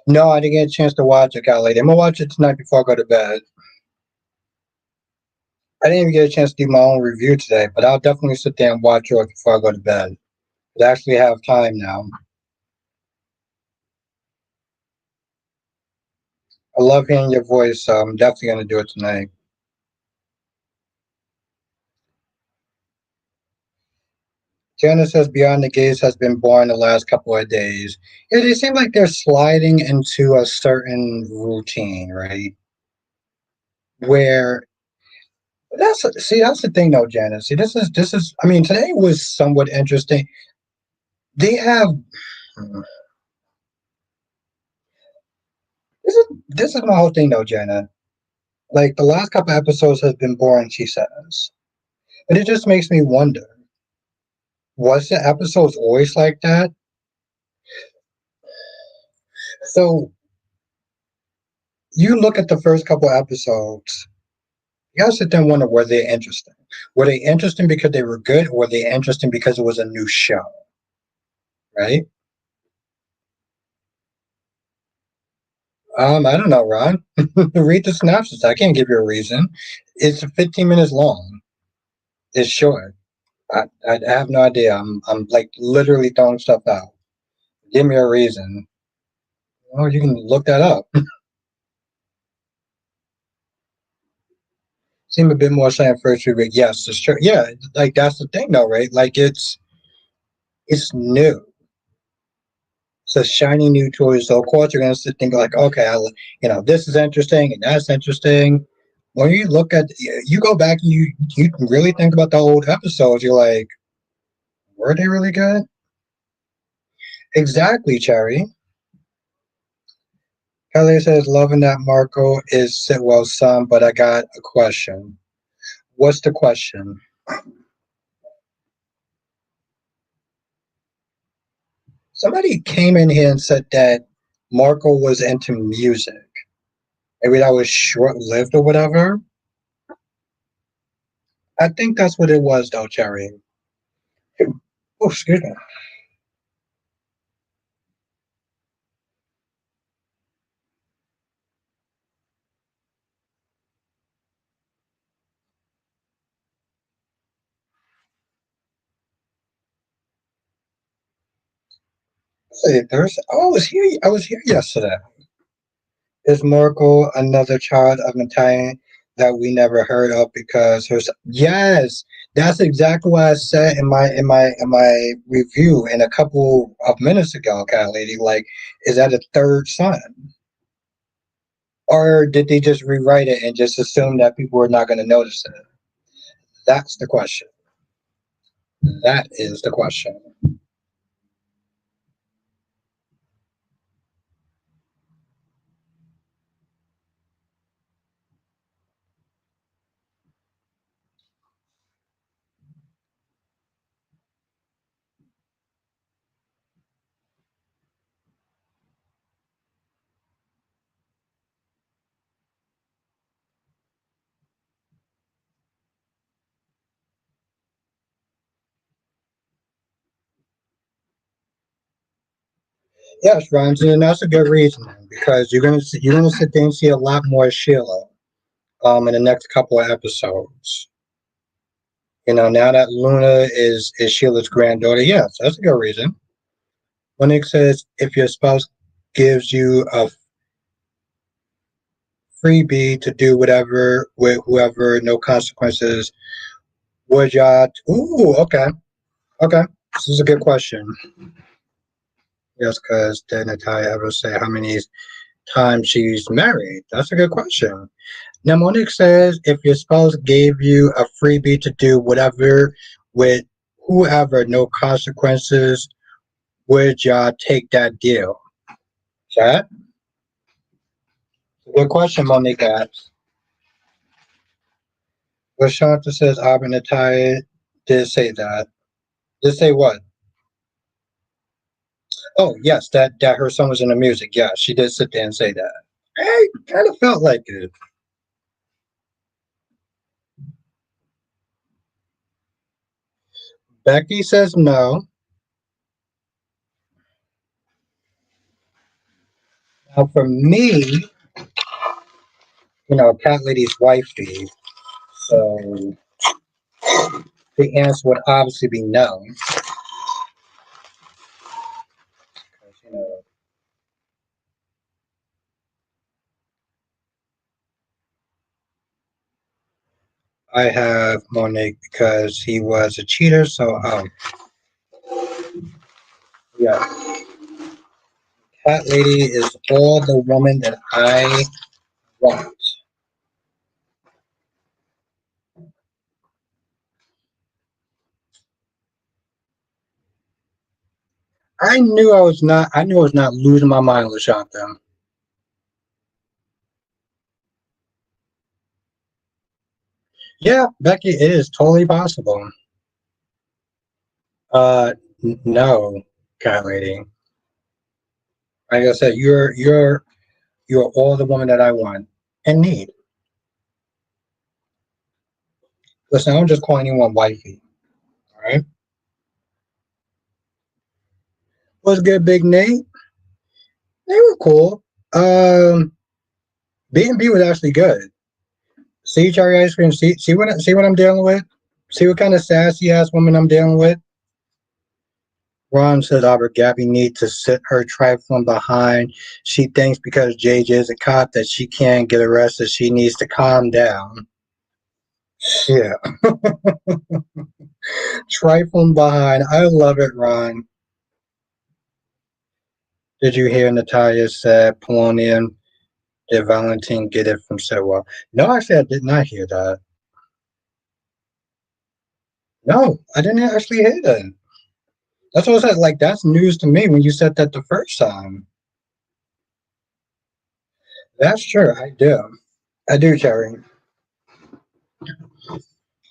No, I didn't get a chance to watch it. Got late. I'm gonna watch it tonight before I go to bed. I didn't even get a chance to do my own review today, but I'll definitely sit there and watch it before I go to bed. I actually have time now. I love hearing your voice, so I'm definitely gonna do it tonight. Tiana says Beyond the Gates has been born the last couple of days. Yeah, they seem like they're sliding into a certain routine, right? Where that's the thing though, Janice. See, this is. I mean, today was somewhat interesting. They have This is my whole thing though, Janet. Like the last couple episodes has been boring, she says. But it just makes me wonder, was the episodes always like that? So you look at the first couple episodes, you gotta sit there and wonder, were they interesting? Were they interesting because they were good, or were they interesting because it was a new show? Right? I don't know, Ron. Read the synopsis. I can't give you a reason. It's 15 minutes long. It's short. I have no idea. I'm like literally throwing stuff out. Give me a reason. Oh, you can look that up. Seem a bit more saying first week, but yes, it's true. Yeah, like that's the thing though, right? Like it's new. It's a shiny new toy. So of course you're gonna sit think like, okay, this is interesting and that's interesting. When you look at you go back and you really think about the old episodes, you're like, were they really good? Exactly, Cherry. Kelly says, loving that Marco is Sitwell's son, but I got a question. What's the question? Somebody came in here and said that Marco was into music. Maybe that was short lived or whatever. I think that's what it was, though, Cherry. Oh, excuse me. Hey, I was here. I was here yesterday. Is Marco another child of Italian that we never heard of because her? Yes, that's exactly what I said in my review in a couple of minutes ago, cat lady. Like, is that a third son, or did they just rewrite it and just assume that people were not going to notice it? That's the question. That is the question. Yes, Ramsey, and that's a good reason because you're gonna sit there and see a lot more Sheila in the next couple of episodes. Now that Luna is Sheila's granddaughter, yes, that's a good reason. When it says if your spouse gives you a freebie to do whatever with whoever, no consequences, would y'all? Ooh, okay, okay. This is a good question. Yes, because did Natalia ever say how many times she's married? That's a good question. Mnemonic says if your spouse gave you a freebie to do whatever with whoever, no consequences, would y'all take that deal? Chat? Good question, Monique asks. But Shanta says Aubrey Natalia did say that. Did say what? Oh, yes, that her son was in the music. Yeah, she did sit there and say that. I kind of felt like it. Becky says no. Now, for me, Cat Lady's wifey. So the answer would obviously be no. 'Cause, I have Monique because he was a cheater. So, yeah, Cat Lady is all the woman that I want. I knew I was not. I knew I was not losing my mind, Lashonda. Yeah, Becky, it is totally possible. No, cat lady. Like I said, you're all the woman that I want and need. Listen, I'm just calling you one wifey. All right. What's good, Big Nate? They were cool. B&B was actually good. See cherry ice cream. See what I'm dealing with. See what kind of sassy ass woman I'm dealing with. Ron says Albert Gabby needs to sit her trifling behind. She thinks because JJ is a cop that she can't get arrested. She needs to calm down. Yeah, trifling behind. I love it, Ron. Did you hear Natalia said Polonium did Valentine get it from Sewell? No, actually, I did not hear that. No, I didn't actually hear that. That's what I said. Like, that's news to me when you said that the first time. That's true. I do. I do, Cherry.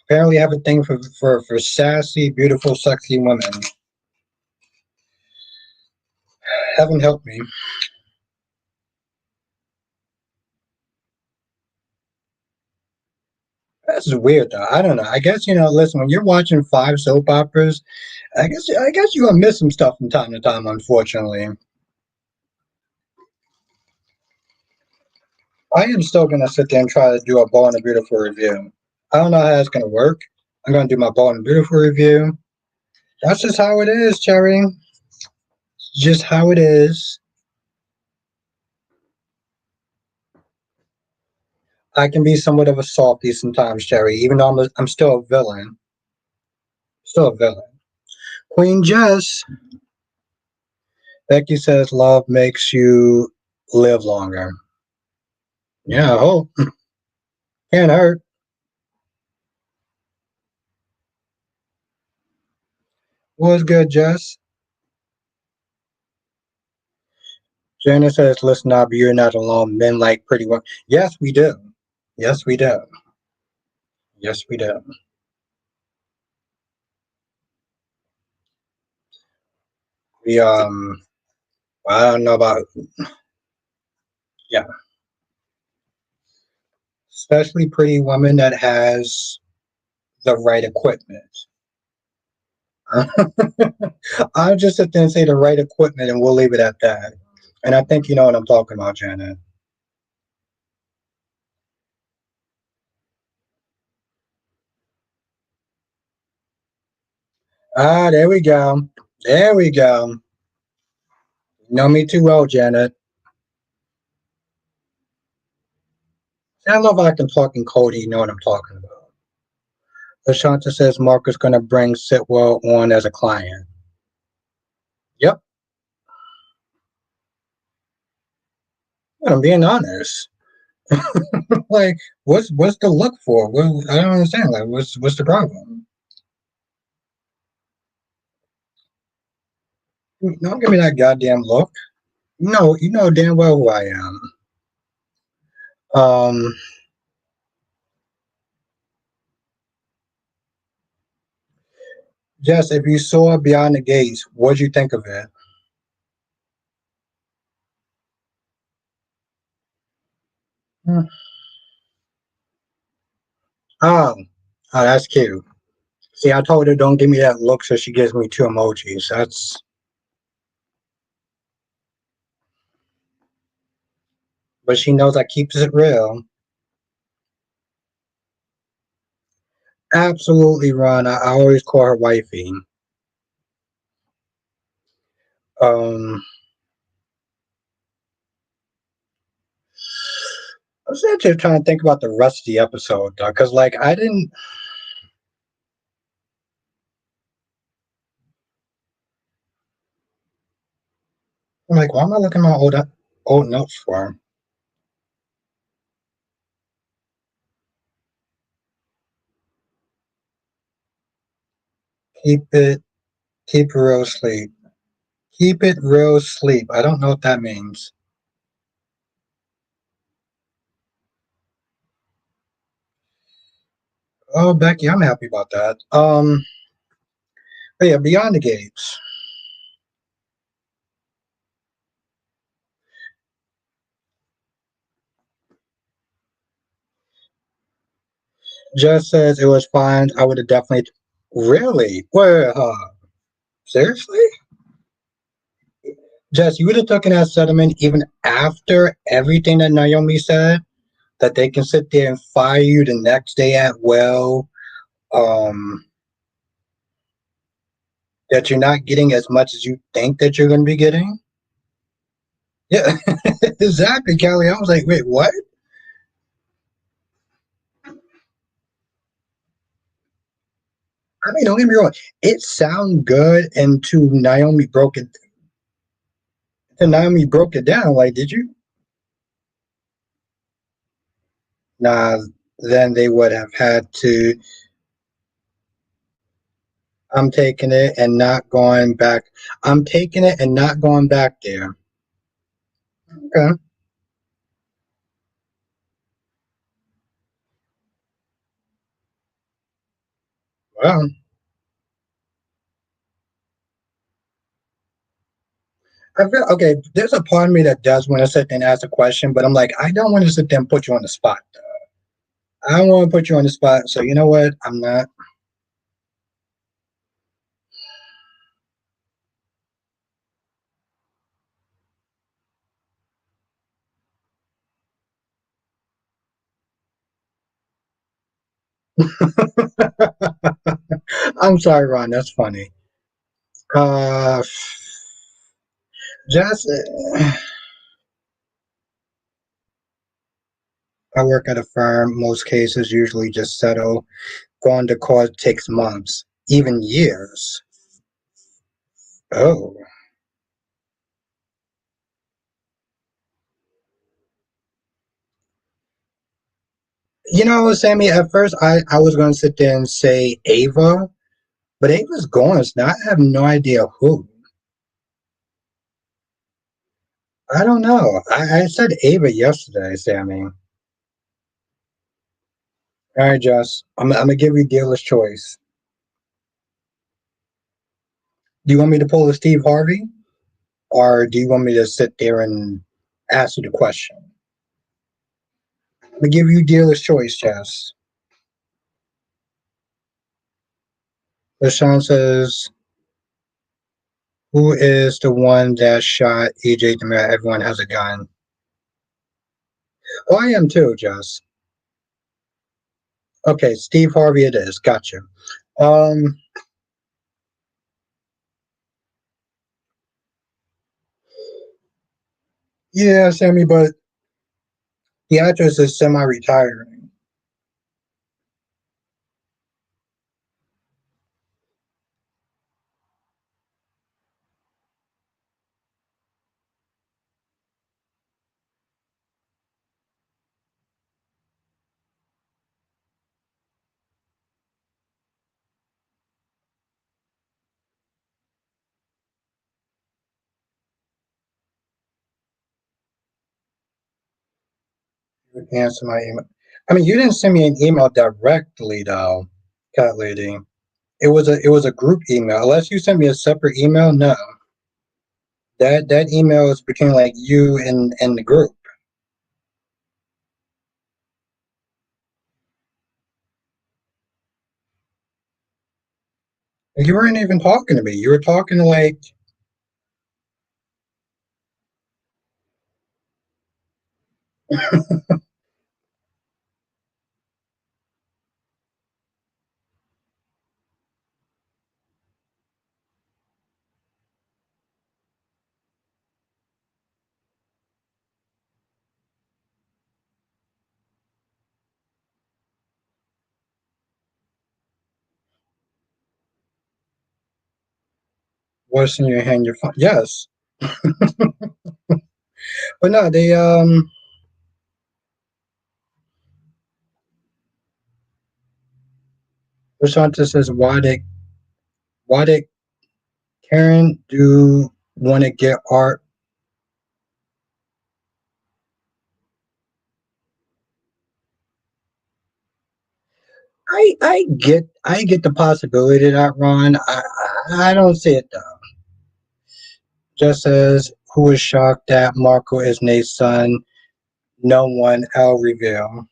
Apparently, I have a thing for sassy, beautiful, sexy women. Heaven help me. That's weird, though. I don't know. I guess, listen, when you're watching five soap operas, I guess you're gonna miss some stuff from time to time, unfortunately. I am still gonna sit there and try to do a Bold and Beautiful review. I don't know how that's gonna work. I'm gonna do my Bold and Beautiful review. That's just how it is, Cherry. Just how it is. I can be somewhat of a softie sometimes, Cherry, even though I'm still a villain. Still a villain. Queen Jess. Becky says love makes you live longer. Yeah, I hope. Can't hurt. What's good, Jess? Janice says, listen up, you're not alone. Men like pretty women. Yes, we do. Yes, we do. Yes, we do. We I don't know about, yeah, especially pretty women that has the right equipment. I'll just sit there and say the right equipment, and we'll leave it at that. And I think you know what I'm talking about, Janet. Ah, there we go. There we go. You know me too well, Janet. I love how I can talk in code. You know what I'm talking about. Lashanta says Mark is going to bring Sitwell on as a client. Yep, I'm being honest. Like, what's the look for? I don't understand. Like, what's the problem? Don't give me that goddamn look. No, you know damn well who I am. Um, Jess, if you saw Beyond the Gates, what'd you think of it? Hmm. Oh, oh, that's cute. See, I told her don't give me that look, so she gives me two emojis. But she knows I keeps it real. Absolutely, Ron. I always call her wifey. Um, I was actually trying to think about the rest of the episode, though, because like I didn't. I'm like, why am I looking at my old notes for? Keep it, keep it real sleep. Keep it real sleep. I don't know what that means. Oh, Becky, I'm happy about that. But yeah, beyond the gates. Just says it was fine. I would have definitely. Really? Wait, seriously? Jess, you would have taken that settlement even after everything that Naomi said? That they can sit there and fire you the next day at will? Um, that you're not getting as much as you think that you're going to be getting? Yeah, exactly, Kelly. I was like, wait, what? I mean, don't get me wrong. It sounded good until Naomi broke it down. Like, did you? Nah, then they would have had to. I'm taking it and not going back. I'm taking it and not going back there. Okay. Well, I feel okay. There's a part of me that does want to sit there and ask a question, but I'm like, I don't want to sit there and put you on the spot. I don't want to put you on the spot. So you know what? I'm not. I'm sorry, Ron. That's funny. Uh, just I work at a firm. Most cases usually just settle. Going to court takes months, even years. Oh, Sammy. At first, I was going to sit there and say Ava, but Ava's gone. So now I have no idea who. I don't know. I said Ava yesterday, Sammy. All right, Jess. I'm gonna give you dealer's choice. Do you want me to pull a Steve Harvey, or do you want me to sit there and ask you the question? I'm gonna give you dealer's choice, Jess. LaShawn says, "Who is the one that shot EJ Demir? Everyone has a gun." Oh, I am too, Jess. Okay, Steve Harvey, it is. Gotcha. Um, yeah, Sammy, but the actress is semi-retiring. Answer my email. I mean, you didn't send me an email directly, though, cat lady. It was a group email. Unless you sent me a separate email, no. That email is between like you and the group. You weren't even talking to me. You were talking to like what's in your hand, your phone. Yes, but no, they Rashanta says why did Karen do want to get art? I get the possibility of that, Ron. I don't see it though. Just as who was shocked that Marco is Nate's son, no one L reveal.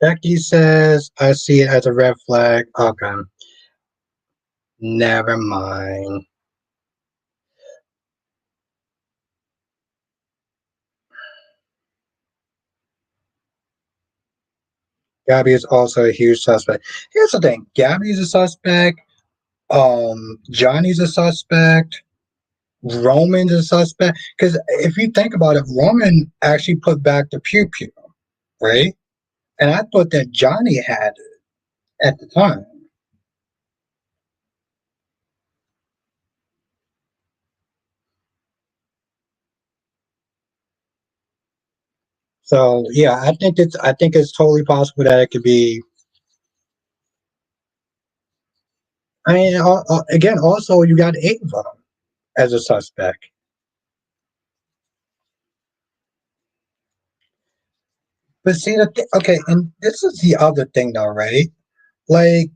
Becky says, I see it as a red flag. Okay, never mind. Gabby is also a huge suspect. Here's the thing: Gabby's a suspect. Johnny's a suspect. Roman's a suspect. Because if you think about it, Roman actually put back the pew pew, right? And I thought that Johnny had it at the time. So yeah, I think it's totally possible that it could be. I mean, again, also you got Ava as a suspect. But see okay, and this is the other thing though, right? Like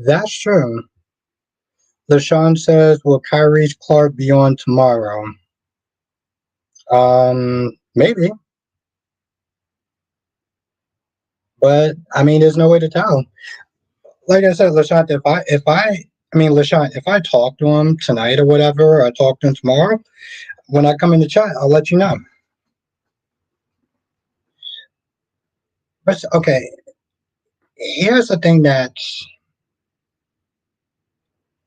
that's true. LaShawn says, "Will Kyrie's Clark be on tomorrow?" Maybe, but I mean, there's no way to tell. Like I said, LaShawn, I mean, LaShawn, if I talk to him tonight or whatever, or I talk to him tomorrow, when I come in the chat, I'll let you know. But okay, here's the thing that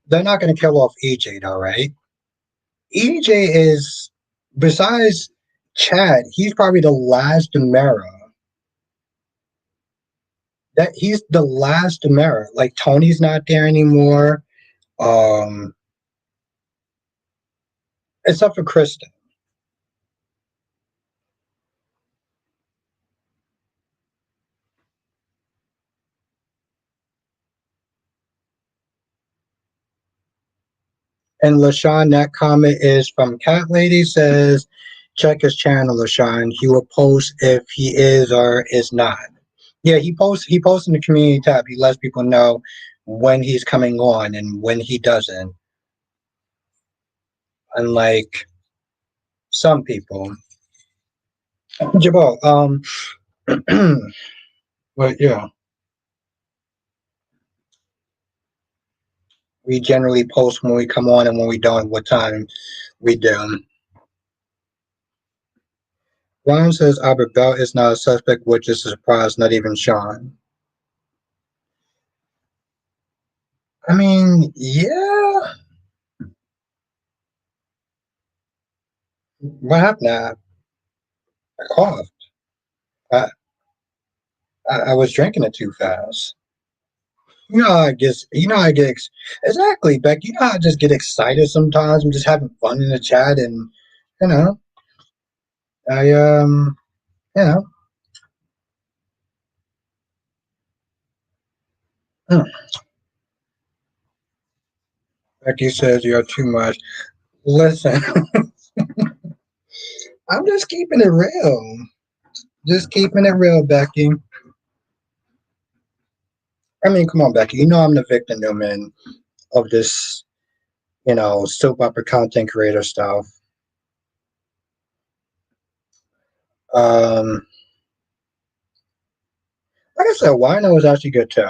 they're not going to kill off EJ, though, right? EJ is, besides Chad, he's probably the last Demera. That he's the last Demera. Like Tony's not there anymore. Um, except for Kristen. And LaShawn, that comment is from Cat Lady says, check his channel, LaShawn. He will post if he is or is not. Yeah, he posts in the community tab. He lets people know when he's coming on and when he doesn't. Unlike some people. Jabal, but yeah, we generally post when we come on and when we don't, what time we do. Ryan says Albert Bell is not a suspect, which is a surprise, not even Sean. I mean, yeah. What happened? I coughed. I, I was drinking it too fast. You know, exactly, Beck. You know, how I just get excited sometimes. I'm just having fun in the chat, and you know, I you know, mm, Becky says you're too much. Listen, I'm just keeping it real. Just keeping it real, Becky. I mean, come on, Becky. You know I'm the Victor Newman of this, soap opera content creator stuff. Um, like I said, Wino was actually good too.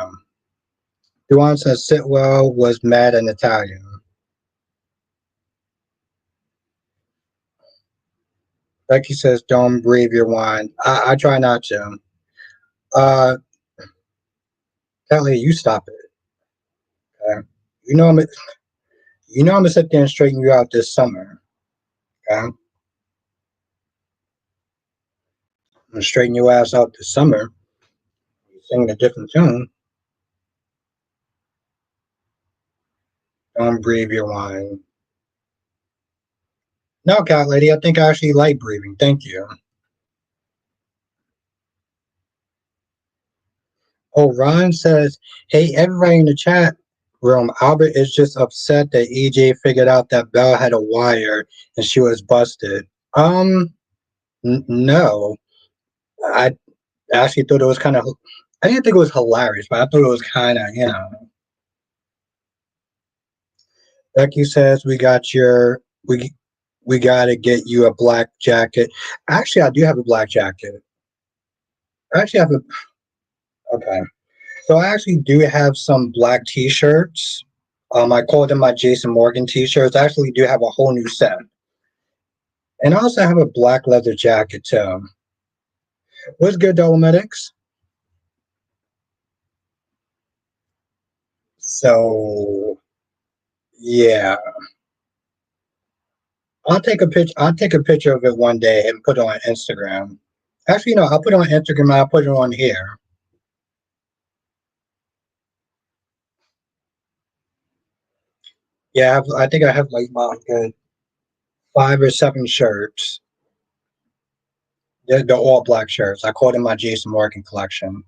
Duan says Sitwell was mad in Italian. Becky says, "Don't breathe your wine." I try not to. Uh, Kelly, you stop it. Okay? You know I'm. You know I'm gonna sit there and straighten you out this summer. Okay? I'm gonna straighten your ass out this summer. You singing a different tune. Don't breathe your wine. No, cat lady. I think I actually like breathing. Thank you. Oh, Ron says, "Hey, everybody in the chat room. Albert is just upset that EJ figured out that Belle had a wire and she was busted." No. I actually thought it was kind of. I didn't think it was hilarious, but I thought it was kind of. Becky says we gotta get you a black jacket. Actually, I do have a black jacket. I actually have a okay. So I actually do have some black T-shirts. I call them my Jason Morgan T-shirts. I actually do have a whole new set, and I also have a black leather jacket too. What's good, Dolomedics? So yeah, I'll take a picture of it one day and put it on Instagram. Actually, no, I'll put it on Instagram. And I'll put it on here. Yeah, I think I have like about good 5 or 7 shirts. They're all black shirts. I call them my Jason Morgan collection.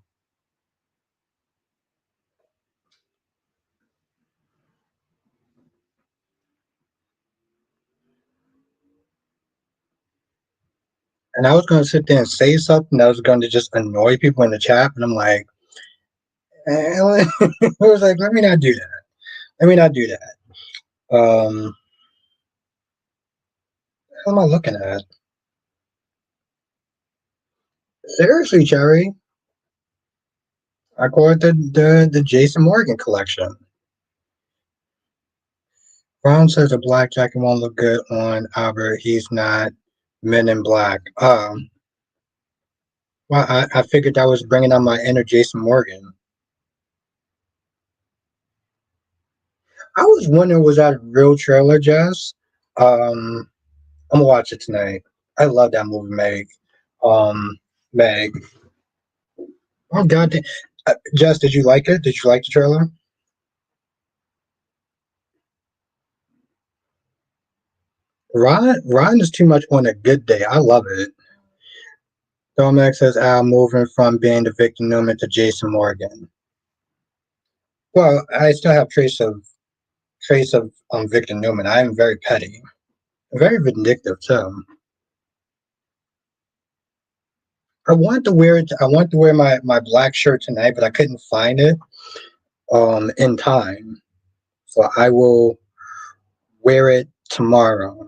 And I was going to sit there and say something that was going to just annoy people in the chat, and I'm like, I was like, let me not do that. Let me not do that. What am I looking at? Seriously, Cherry, I call it the Jason Morgan collection. Brown says a black jacket won't look good on Albert. He's not Men in Black. Well, I figured that was bringing out my inner Jason Morgan. I was wondering, was that a real trailer, Jess? I'm gonna watch it tonight. I love that movie, Meg. Meg. Oh God, Jess, did you like it? Did you like the trailer? Ron is too much on a good day. I love it. Dominic says Al moving from being the victim Newman to Jason Morgan. Well, I still have trace of Victor Newman. I am very petty, very vindictive too. I wanted to wear it. I wanted to wear my black shirt tonight, but I couldn't find it in time. So I will wear it tomorrow.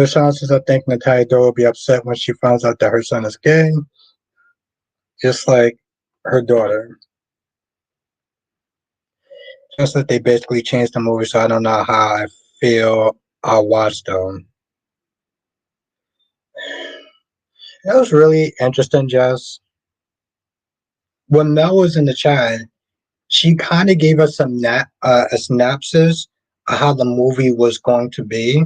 Rashawn says, I think Natalia Doe will be upset when she finds out that her son is gay, just like her daughter. Just that they basically changed the movie, so I don't know how I feel I'll watch them. It was really interesting, Jess. When Mel was in the chat, she kind of gave us a synopsis of how the movie was going to be,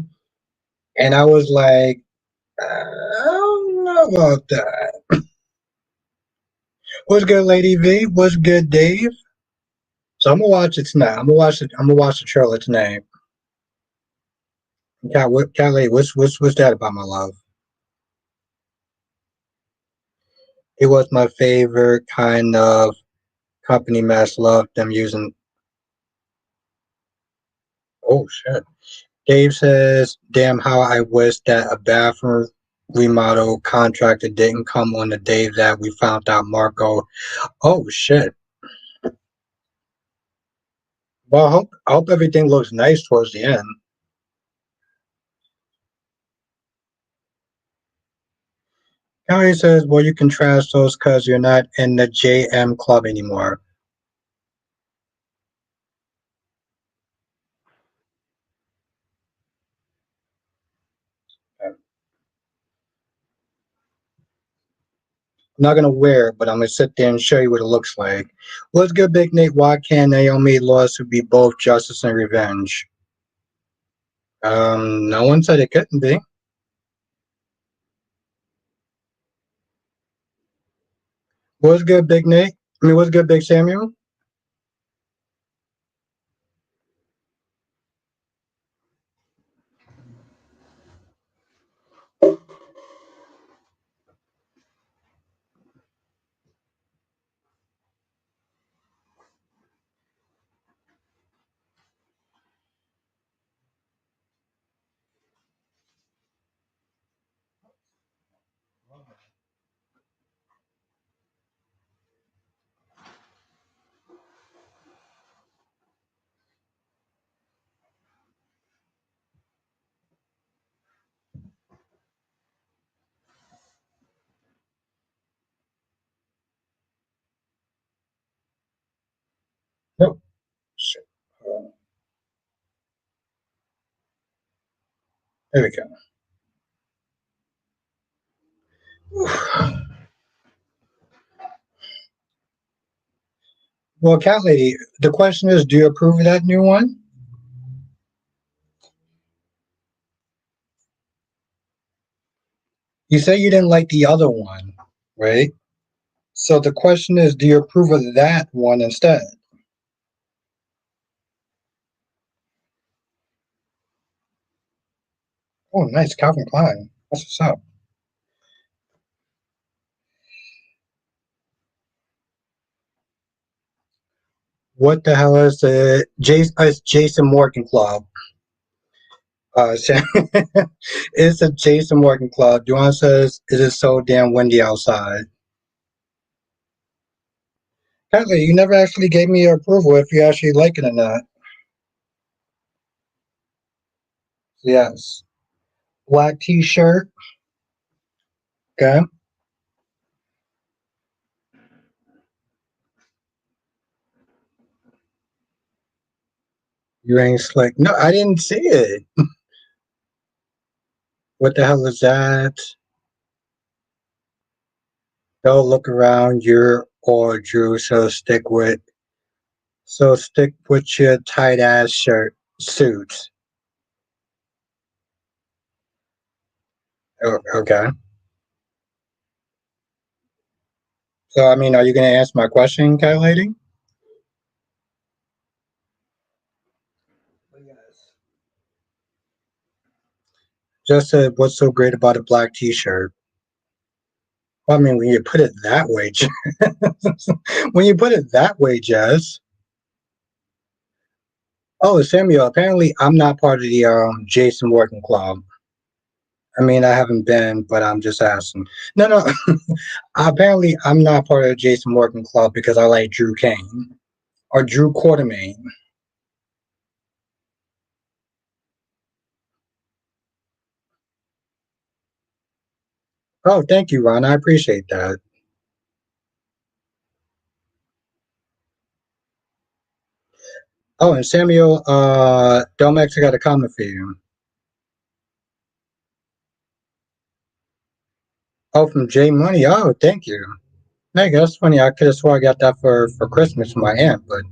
and I was like, I don't know about that. What's good, Lady V? What's good, Dave? So I'm gonna watch it tonight. I'm gonna watch it. I'm gonna watch the trailer tonight. Callie, what's that about my love? It was my favorite kind of Company mess love them using. Oh shit. Dave says, "Damn, how I wish that a bathroom remodel contractor didn't come on the day that we found out Marco." Oh shit. Well, I hope everything looks nice towards the end. County says, "Well, you can trash those because you're not in the JM club anymore." I'm not gonna wear it, but I'm gonna sit there and show you what it looks like. What's good, Big Nate? Why can't Naomi lawsuit be both justice and revenge? No one said it couldn't be. What's good, Big Nate? I mean, what's good, Big Samuel? Nope. Shit. There we go. Well, Cat Lady, the question is, do you approve of that new one? You say you didn't like the other one, right? So the question is, do you approve of that one instead? Oh, nice, Calvin Klein. That's what's up. What the hell is the Jason Morgan Club? It's a Jason Morgan Club. Duan says it is so damn windy outside. Apparently, you never actually gave me your approval if you actually like it or not. Yes. Black T-shirt. Okay. You ain't slick. No, I didn't see it. What the hell is that? Don't look around. You're or Drew. So stick with your tight ass shirt suit. Oh, okay. So I mean, are you gonna answer my question, cat lady? Yes. Just said, what's so great about a black T-shirt? Well, I mean, when you put it that way, when you put it that way, Jess. Oh, Samuel. Apparently, I'm not part of the Jason Morgan Club. I mean, I haven't been, but I'm just asking. No, no. Apparently, I'm not part of the Jason Morgan Club because I like Drew Kane or Drew Quartermain. Oh, thank you, Ron. I appreciate that. Oh, and Samuel, Domex, I got a comment for you. Oh, from J Money. Oh, thank you. Hey, that's funny. I could have swore I got that for Christmas from my aunt, but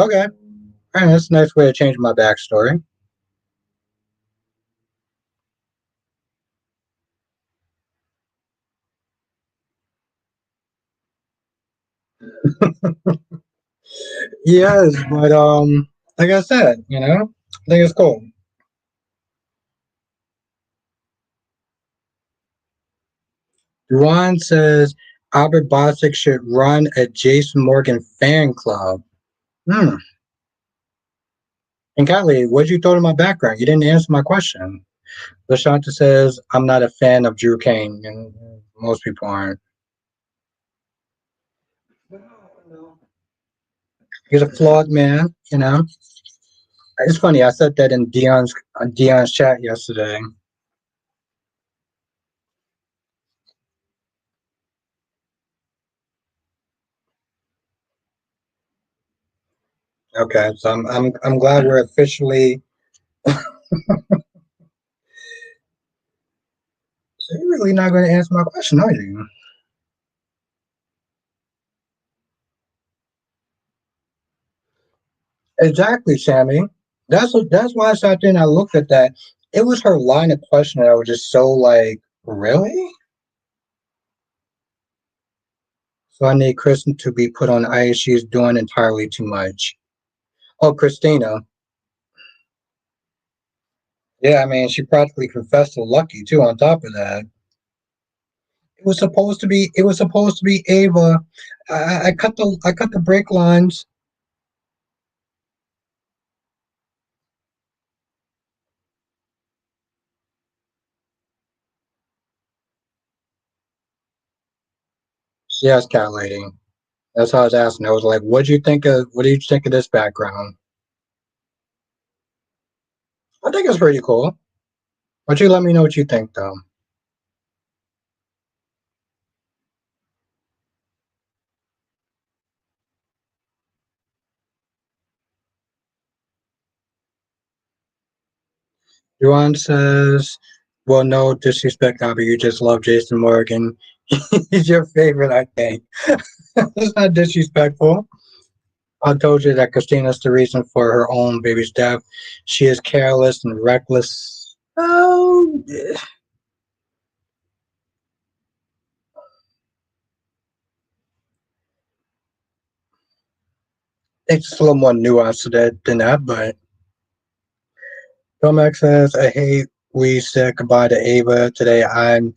okay. All right, that's a nice way to change my backstory. Yes, but like I said, I think it's cool. Duan says, Albert Bostic should run a Jason Morgan fan club. Hmm. And Kylie, what'd you throw to my background? You didn't answer my question. LaShanta says, I'm not a fan of Drew Kane, and most people aren't. He's a flawed man, you know. It's funny. I said that in Dion's chat yesterday. Okay, so I'm glad we're officially. So you're really not going to answer my question, are you? Exactly, Sammy. That's why I sat there and I looked at that. It was her line of question that I was just so like, really? So I need Kristen to be put on ice. She's doing entirely too much. Oh, Christina. Yeah, I mean, she practically confessed to Lucky too. On top of that, it was supposed to be. It was supposed to be Ava. I cut the brake lines. Yes, cat lady. That's how I was asking. I was like, "What do you think of? What do you think of this background?" I think it's pretty cool. But you let me know what you think, though. Juan says, "Well, no disrespect, Abby. You just love Jason Morgan. He's your favorite, I think." It's not disrespectful. I told you that Christina's the reason for her own baby's death. She is careless and reckless. Oh, it's a little more nuanced to that than that, but Tomac says, I hate we said goodbye to Ava today. I'm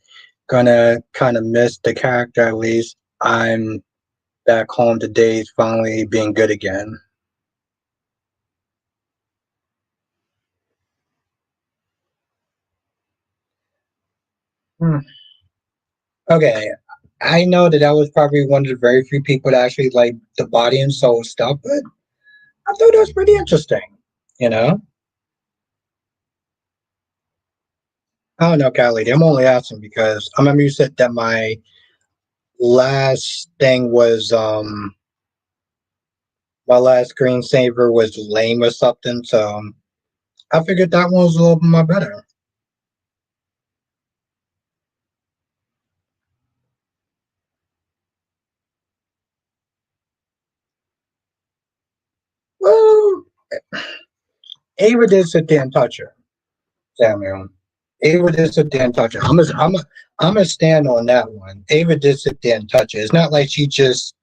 gonna kind of miss the character at least. I'm back home today. He's finally being good again. Hmm. Okay. I know that that was probably one of the very few people that actually like the body and soul stuff, but I thought it was pretty interesting. You know? I don't know, Callie. I'm only asking because I remember you said that my last thing was my last screensaver was lame or something, so I figured that one was a little bit more better. Well, Ava did sit there and touch her, Samuel. Ava did sit there and touch her. I'm a stand on that one. Ava did sit there and touch her. It's not like she just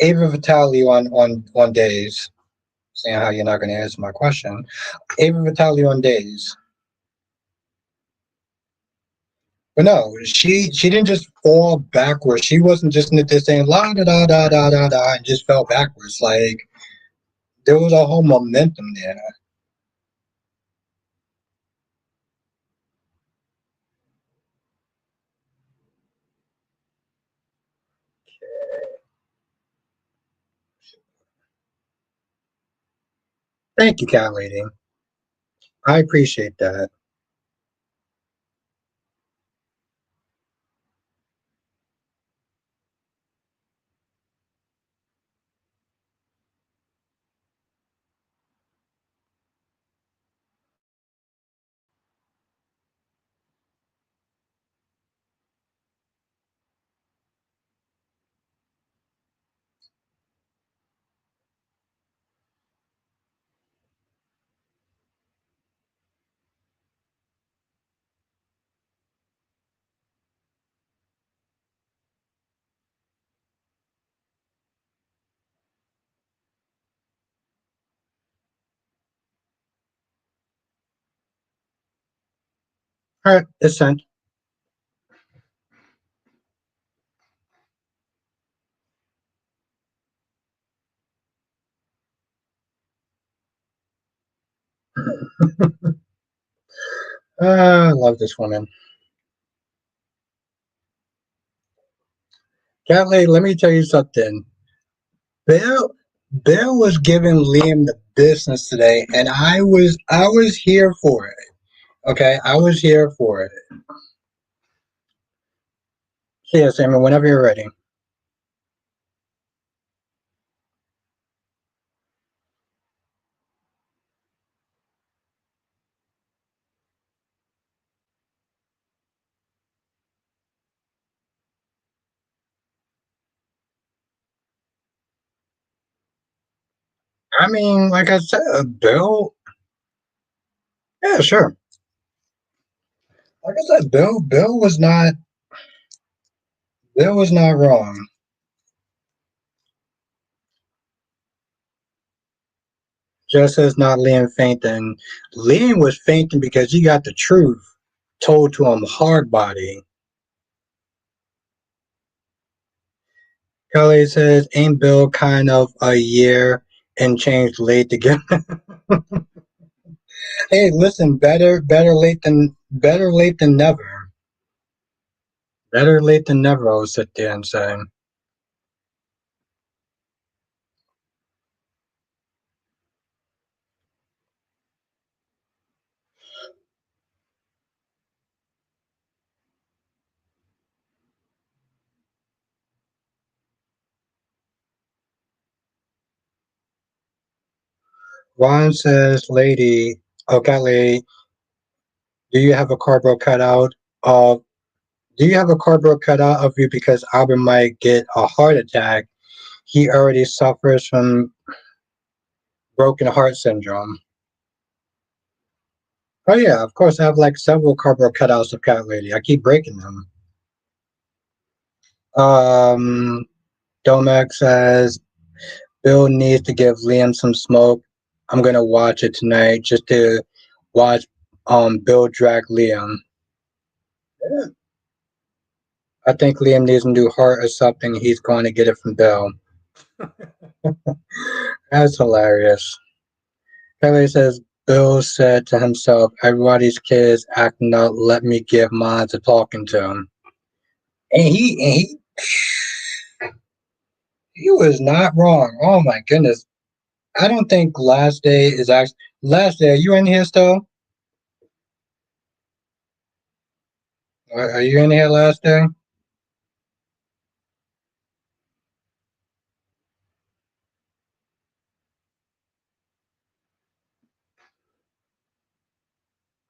Ava Vitale on days. Saying how you're not going to answer my question. Ava Vitale on days. But no, she didn't just fall backwards. She wasn't just in there saying la da da da da da da and just fell backwards. Like there was a whole momentum there. Thank you, cat lady. I appreciate that. All right, it's sent. I love this woman. Kelly, let me tell you something. Bill Bill was giving Liam the business today, and I was here for it. Okay, I was here for it. So yeah, Sammy, whenever you're ready. I mean, like I said, Bill. Yeah, sure. Like I said, Bill was not wrong. Just as not Liam fainting. Liam was fainting because he got the truth told to him hard body. Kelly says, ain't Bill kind of a year and change late to get Hey, listen, better late than never. Better late than never, I'll sit there and say. Ron says, lady, okay, lady, do you have a cardboard cutout of do you have a cardboard cutout of you because Albert might get a heart attack? He already suffers from broken heart syndrome. Oh yeah, of course I have like several cardboard cutouts of Cat Lady. I keep breaking them. Um Domex says Bill needs to give Liam some smoke. I'm gonna watch it tonight just to watch Bill drag Liam. Yeah. I think Liam needs a new heart or something. He's going to get it from Bill. That's hilarious. Kelly says Bill said to himself, everybody's kids acting up, let me give mine to talking to him. And he was not wrong. Oh my goodness. I don't think last day is actually last day. Are you in here still? Are you in here last day?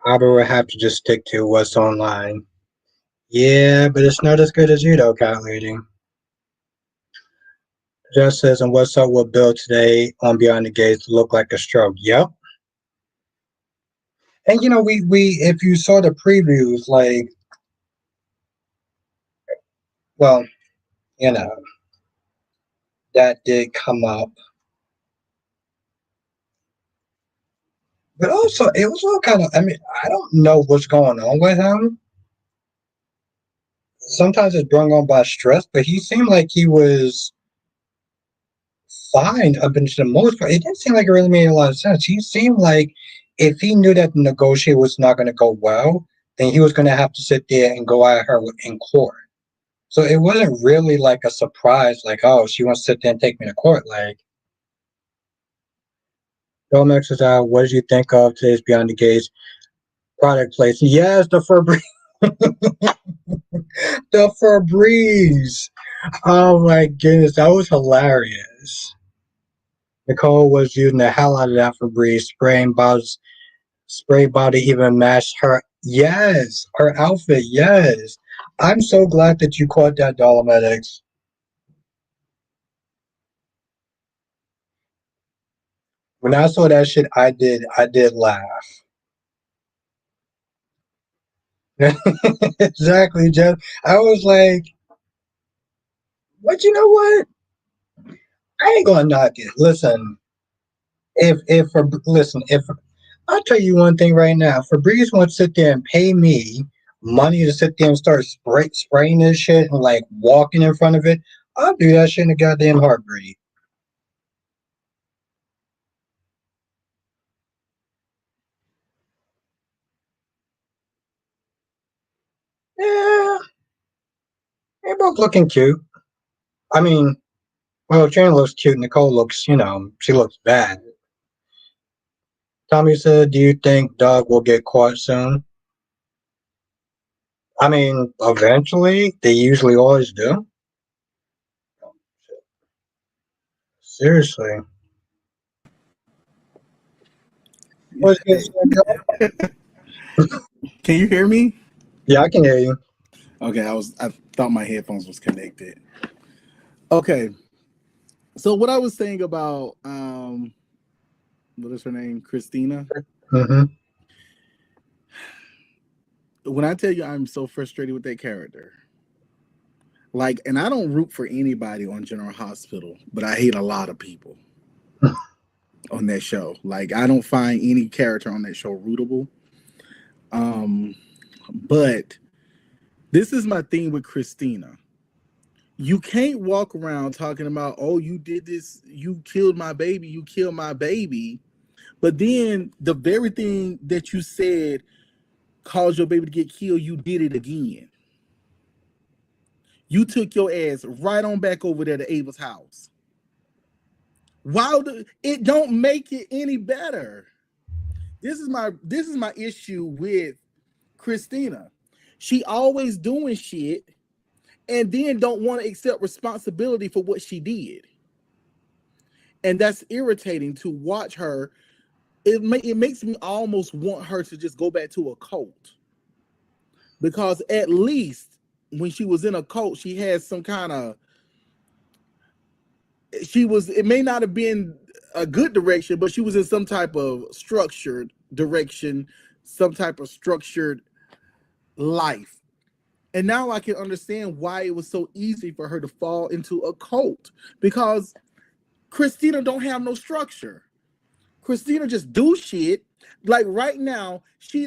Albert would have to just stick to what's online. Yeah, but it's not as good as you though, cat lady. Just says, and what's up with Bill today on Beyond the Gates look like a stroke. Yep. And you know, we if you saw the previews, like, well, you know, that did come up. But also it was all kind of I mean, I don't know what's going on with him. Sometimes it's brought on by stress, but he seemed like he was fine up until the most part. It didn't seem like it really made a lot of sense. He seemed like if he knew that the negotiation was not going to go well, then he was going to have to sit there and go at her in court. So it wasn't really like a surprise, like, oh, she wants to sit there and take me to court. Like, Domex is out. What did you think of today's Beyond the Gates product place? Yes, the Febreze. The Febreze. Oh my goodness, that was hilarious. Nicole was using the hell out of that Febreze, spraying bottles, spray body even matched her. Yes, her outfit. Yes, I'm so glad that you caught that, Dolomedics. When I saw that shit, I did laugh. Exactly, Jeff. I was like, but you know what? I ain't gonna knock it. Listen, if I'll tell you one thing right now, if Febreze wants to sit there and pay me money to sit there and start spraying this shit and like walking in front of it, I'll do that shit in a goddamn heartbeat. They're both looking cute. I mean, well, Jane looks cute. Nicole looks, she looks bad. Tommy said, "Do you think Doug will get caught soon?" I mean, eventually. They usually always do. Seriously. What's good, Joe? Can you hear me? Yeah, I can hear you. Okay, I thought my headphones was connected. Okay. So what I was saying about what is her name? Christina. Mm-hmm. When I tell you I'm so frustrated with that character. Like, and I don't root for anybody on General Hospital, but I hate a lot of people on that show. Like, I don't find any character on that show rootable. Um, but this is my thing with Christina. You can't walk around talking about, oh, you did this, you killed my baby, you killed my baby. But then the very thing that you said caused your baby to get killed, you did it again. You took your ass right on back over there to Ava's house. Wow, it don't make it any better. This is my issue with Christina. She always doing shit and then don't want to accept responsibility for what she did. And that's irritating to watch her. It makes me almost want her to just go back to a cult. Because at least when she was in a cult, she had some kind of it may not have been a good direction, but she was in some type of structured direction, some type of structured life. And now I can understand why it was so easy for her to fall into a cult, because Christina don't have no structure. Christina just do shit. Like right now, she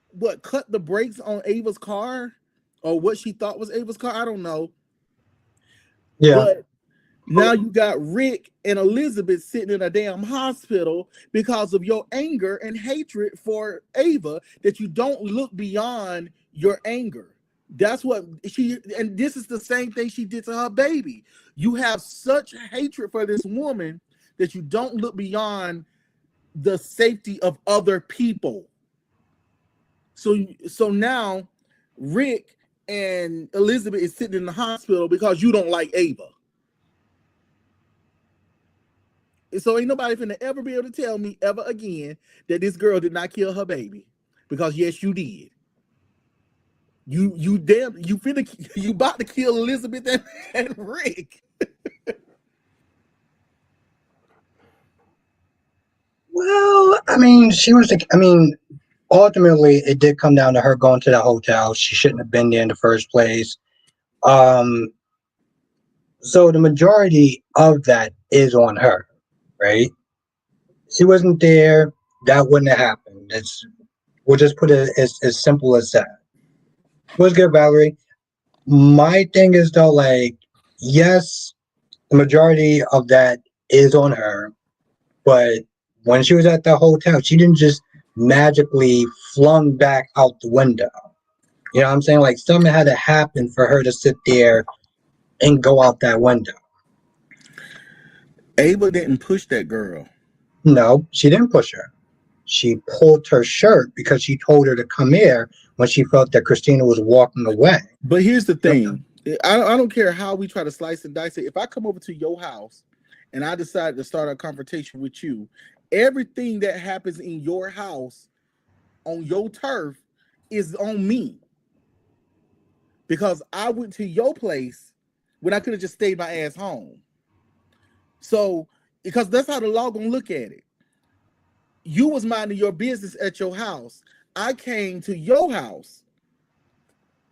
what cut the brakes on Ava's car, or what she thought was Ava's car. I don't know. Yeah. But now you got Rick and Elizabeth sitting in a damn hospital because of your anger and hatred for Ava, that you don't look beyond your anger. That's what and this is the same thing she did to her baby. You have such hatred for this woman that you don't look beyond the safety of other people. So now Rick and Elizabeth is sitting in the hospital because you don't like Ava. So ain't nobody finna ever be able to tell me ever again that this girl did not kill her baby. Because yes, you did. You finna you about to kill Elizabeth and Rick. Well, I mean, ultimately, it did come down to her going to the hotel. She shouldn't have been there in the first place. Um, so the majority of that is on her, right? She wasn't there. That wouldn't have happened. We'll just put it as simple as that. What's good, Valerie? My thing is though, like, yes, the majority of that is on her, but when she was at the hotel, she didn't just magically flung back out the window. You know what I'm saying? Like something had to happen for her to sit there and go out that window. Ava didn't push that girl. No, she didn't push her. She pulled her shirt because she told her to come here when she felt that Christina was walking away. But here's the thing. I don't care how we try to slice and dice it. If I come over to your house and I decide to start a confrontation with you, everything that happens in your house on your turf is on me. Because I went to your place when I could have just stayed my ass home. So, because that's how the law gonna look at it. You was minding your business at your house. I came to your house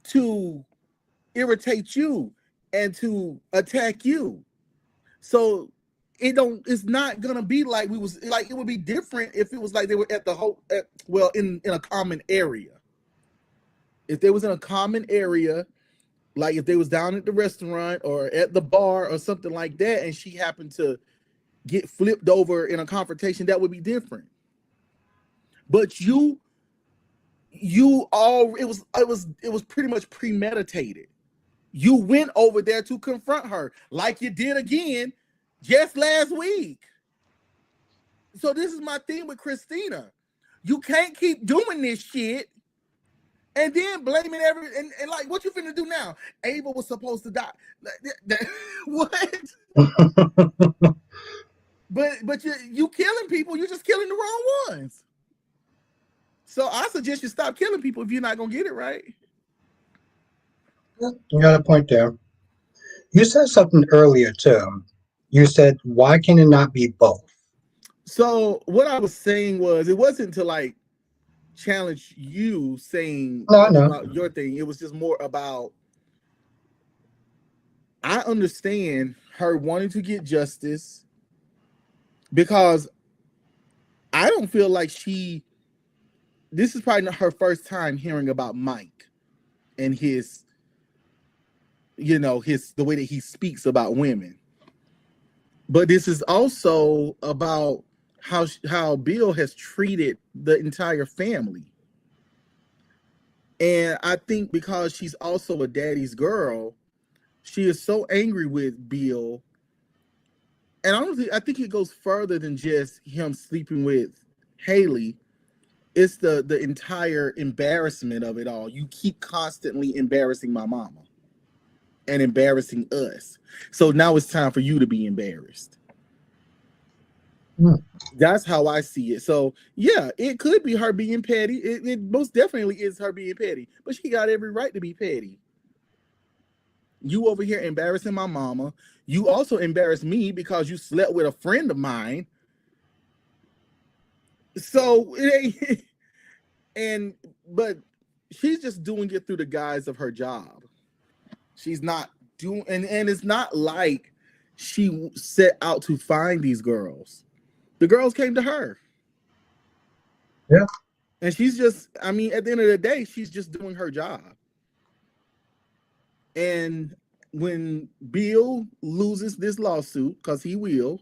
to irritate you and to attack you. So it's not gonna be like we was like it would be different if it was like they were at the whole in a common area. If they was in a common area, like if they was down at the restaurant or at the bar or something like that, and she happened to get flipped over in a confrontation, that would be different. But you all it was pretty much premeditated. You went over there to confront her like you did again just last week. So this is my thing with Christina. You can't keep doing this shit and then blaming and like what you finna do now? Ava was supposed to die. What? But you killing people, you're just killing the wrong ones. So I suggest you stop killing people if you're not gonna get it right. You got a point there. You said something earlier too. You said, why can it not be both? So what I was saying was it wasn't to like challenge you saying No, no. about your thing. It was just more about I understand her wanting to get justice because I don't feel like this is probably not her first time hearing about Mike and his the way that he speaks about women. But this is also about how Bill has treated the entire family. And I think because she's also a daddy's girl, she is so angry with Bill. And I think it goes further than just him sleeping with Haley. It's the entire embarrassment of it all. You keep constantly embarrassing my mama and embarrassing us. So now it's time for you to be embarrassed. That's how I see it. So yeah, it could be her being petty. It most definitely is her being petty, but she got every right to be petty. You over here embarrassing my mama. You also embarrassed me because you slept with a friend of mine. So it ain't but she's just doing it through the guise of her job. She's not doing and it's not like she set out to find these girls. The girls came to her. Yeah. And she's just, I mean, at the end of the day, she's just doing her job. And when Bill loses this lawsuit, because he will,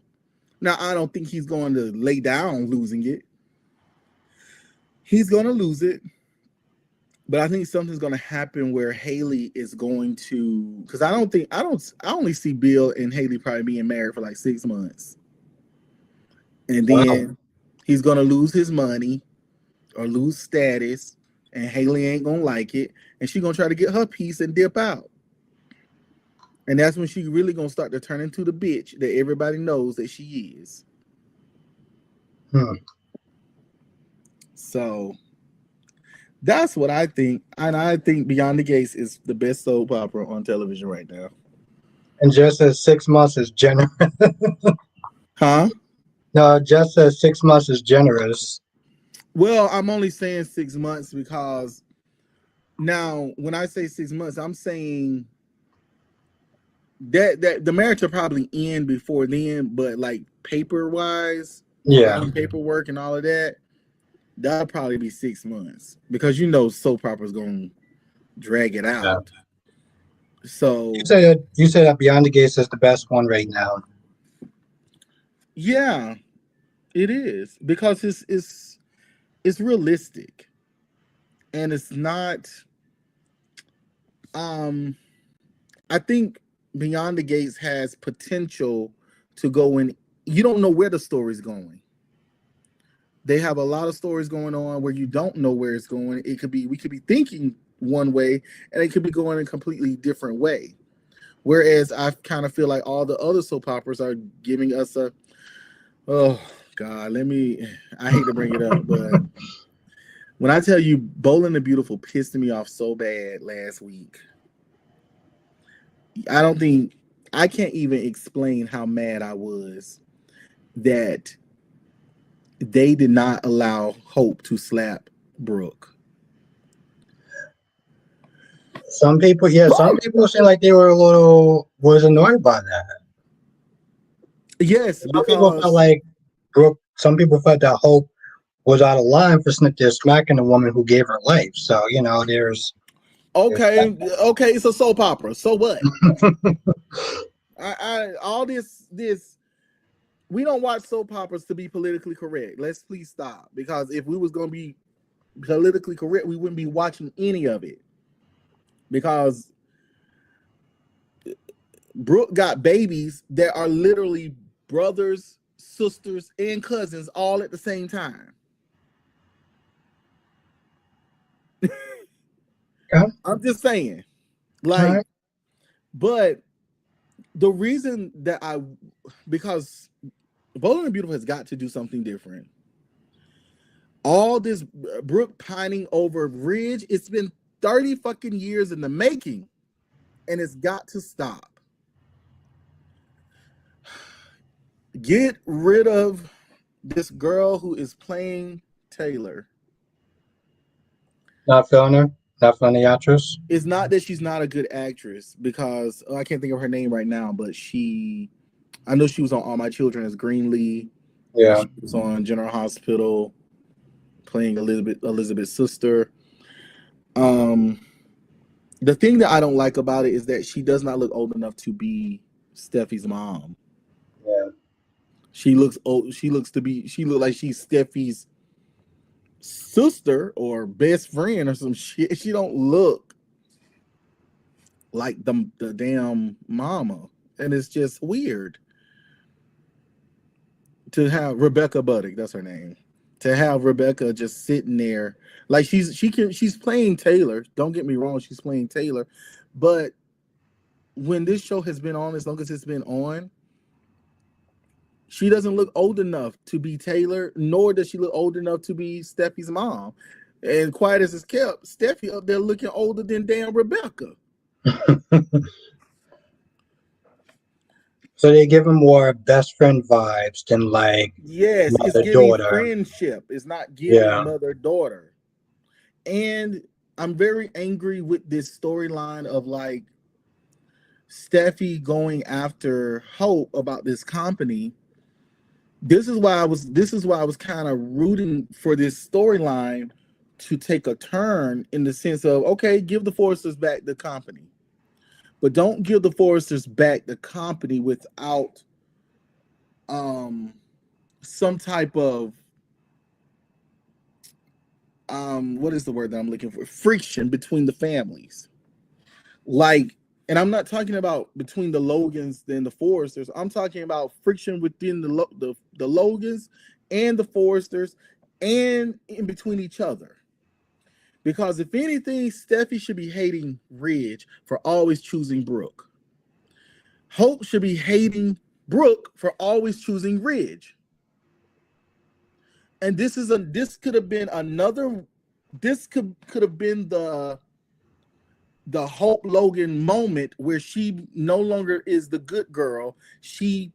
now I don't think he's going to lay down losing it. He's going to lose it. But I think something's going to happen where Haley is going to, because I only see Bill and Haley probably being married for like 6 months. And then he's going to lose his money or lose status, and Haley ain't gonna like it, and she gonna try to get her piece and dip out. And that's when she really gonna start to turn into the bitch that everybody knows that she is. So that's what I think, and I think Beyond the Gates is the best soap opera on television right now. And just as 6 months is generous. Huh? No, just as 6 months is generous. Well, I'm only saying 6 months because now when I say 6 months, I'm saying that the marriage will probably end before then, but like paper wise, paperwork and all of that, that'll probably be 6 months because soap opera's gonna drag it out. Yeah. So you say that Beyond the Gates is the best one right now. Yeah, it is because it's realistic and it's not. I think Beyond the Gates has potential to go in. You don't know where the story's going. They have a lot of stories going on where you don't know where it's going. We could be thinking one way and it could be going a completely different way. Whereas I kind of feel like all the other soap operas are giving us oh God, I hate to bring it up, but when I tell you Bold and the Beautiful pissed me off so bad last week, I can't even explain how mad I was that they did not allow Hope to slap Brooke. Some people seem like they was annoyed by that. Yes, some people felt like Brooke. Some people felt that Hope was out of line for smacking the woman who gave her life. So there's it's a soap opera. So what? All this we don't watch soap operas to be politically correct. Let's please stop, because if we was going to be politically correct, we wouldn't be watching any of it, because Brooke got babies that are literally brothers, sisters, and cousins all at the same time. Okay. I'm just saying, All like, right. but the reason that because Bold and Beautiful has got to do something different. All this Brooke pining over Ridge, it's been 30 fucking years in the making, and it's got to stop. Get rid of this girl who is playing Taylor. Not feeling her. Not feeling the actress. It's not that she's not a good actress, because I can't think of her name right now, but I know she was on All My Children as Greenlee, and Yeah. she was on General Hospital playing Elizabeth's sister. The thing that I don't like about it is that she does not look old enough to be Steffi's mom. Yeah. She looks old. She looks like she's Steffi's sister or best friend or some shit. She don't look like the damn mama, and it's just weird to have Rebecca Buddick. That's her name. To have Rebecca just sitting there like she's playing Taylor. Don't get me wrong, she's playing Taylor, but when this show has been on as long as it's been on, she doesn't look old enough to be Taylor, nor does she look old enough to be Steffi's mom. And quiet as it's kept, Steffi up there looking older than damn Rebecca. So they give him more best friend vibes than like Yes, it's mother giving daughter. friendship. It's not giving Yeah. mother daughter. And I'm very angry with this storyline of like Steffi going after Hope about this company. This is why I was kind of rooting for this storyline to take a turn, in the sense of, okay, give the Foresters back the company, but don't give the Foresters back the company without some type of what is the word that I'm looking for? Friction between the families. Like, and I'm not talking about between the Logans and the Foresters. I'm talking about friction within the Logans and the Foresters, and in between each other. Because if anything, Steffi should be hating Ridge for always choosing Brooke. Hope should be hating Brooke for always choosing Ridge. And this could have been the Hope Logan moment where she no longer is the good girl. She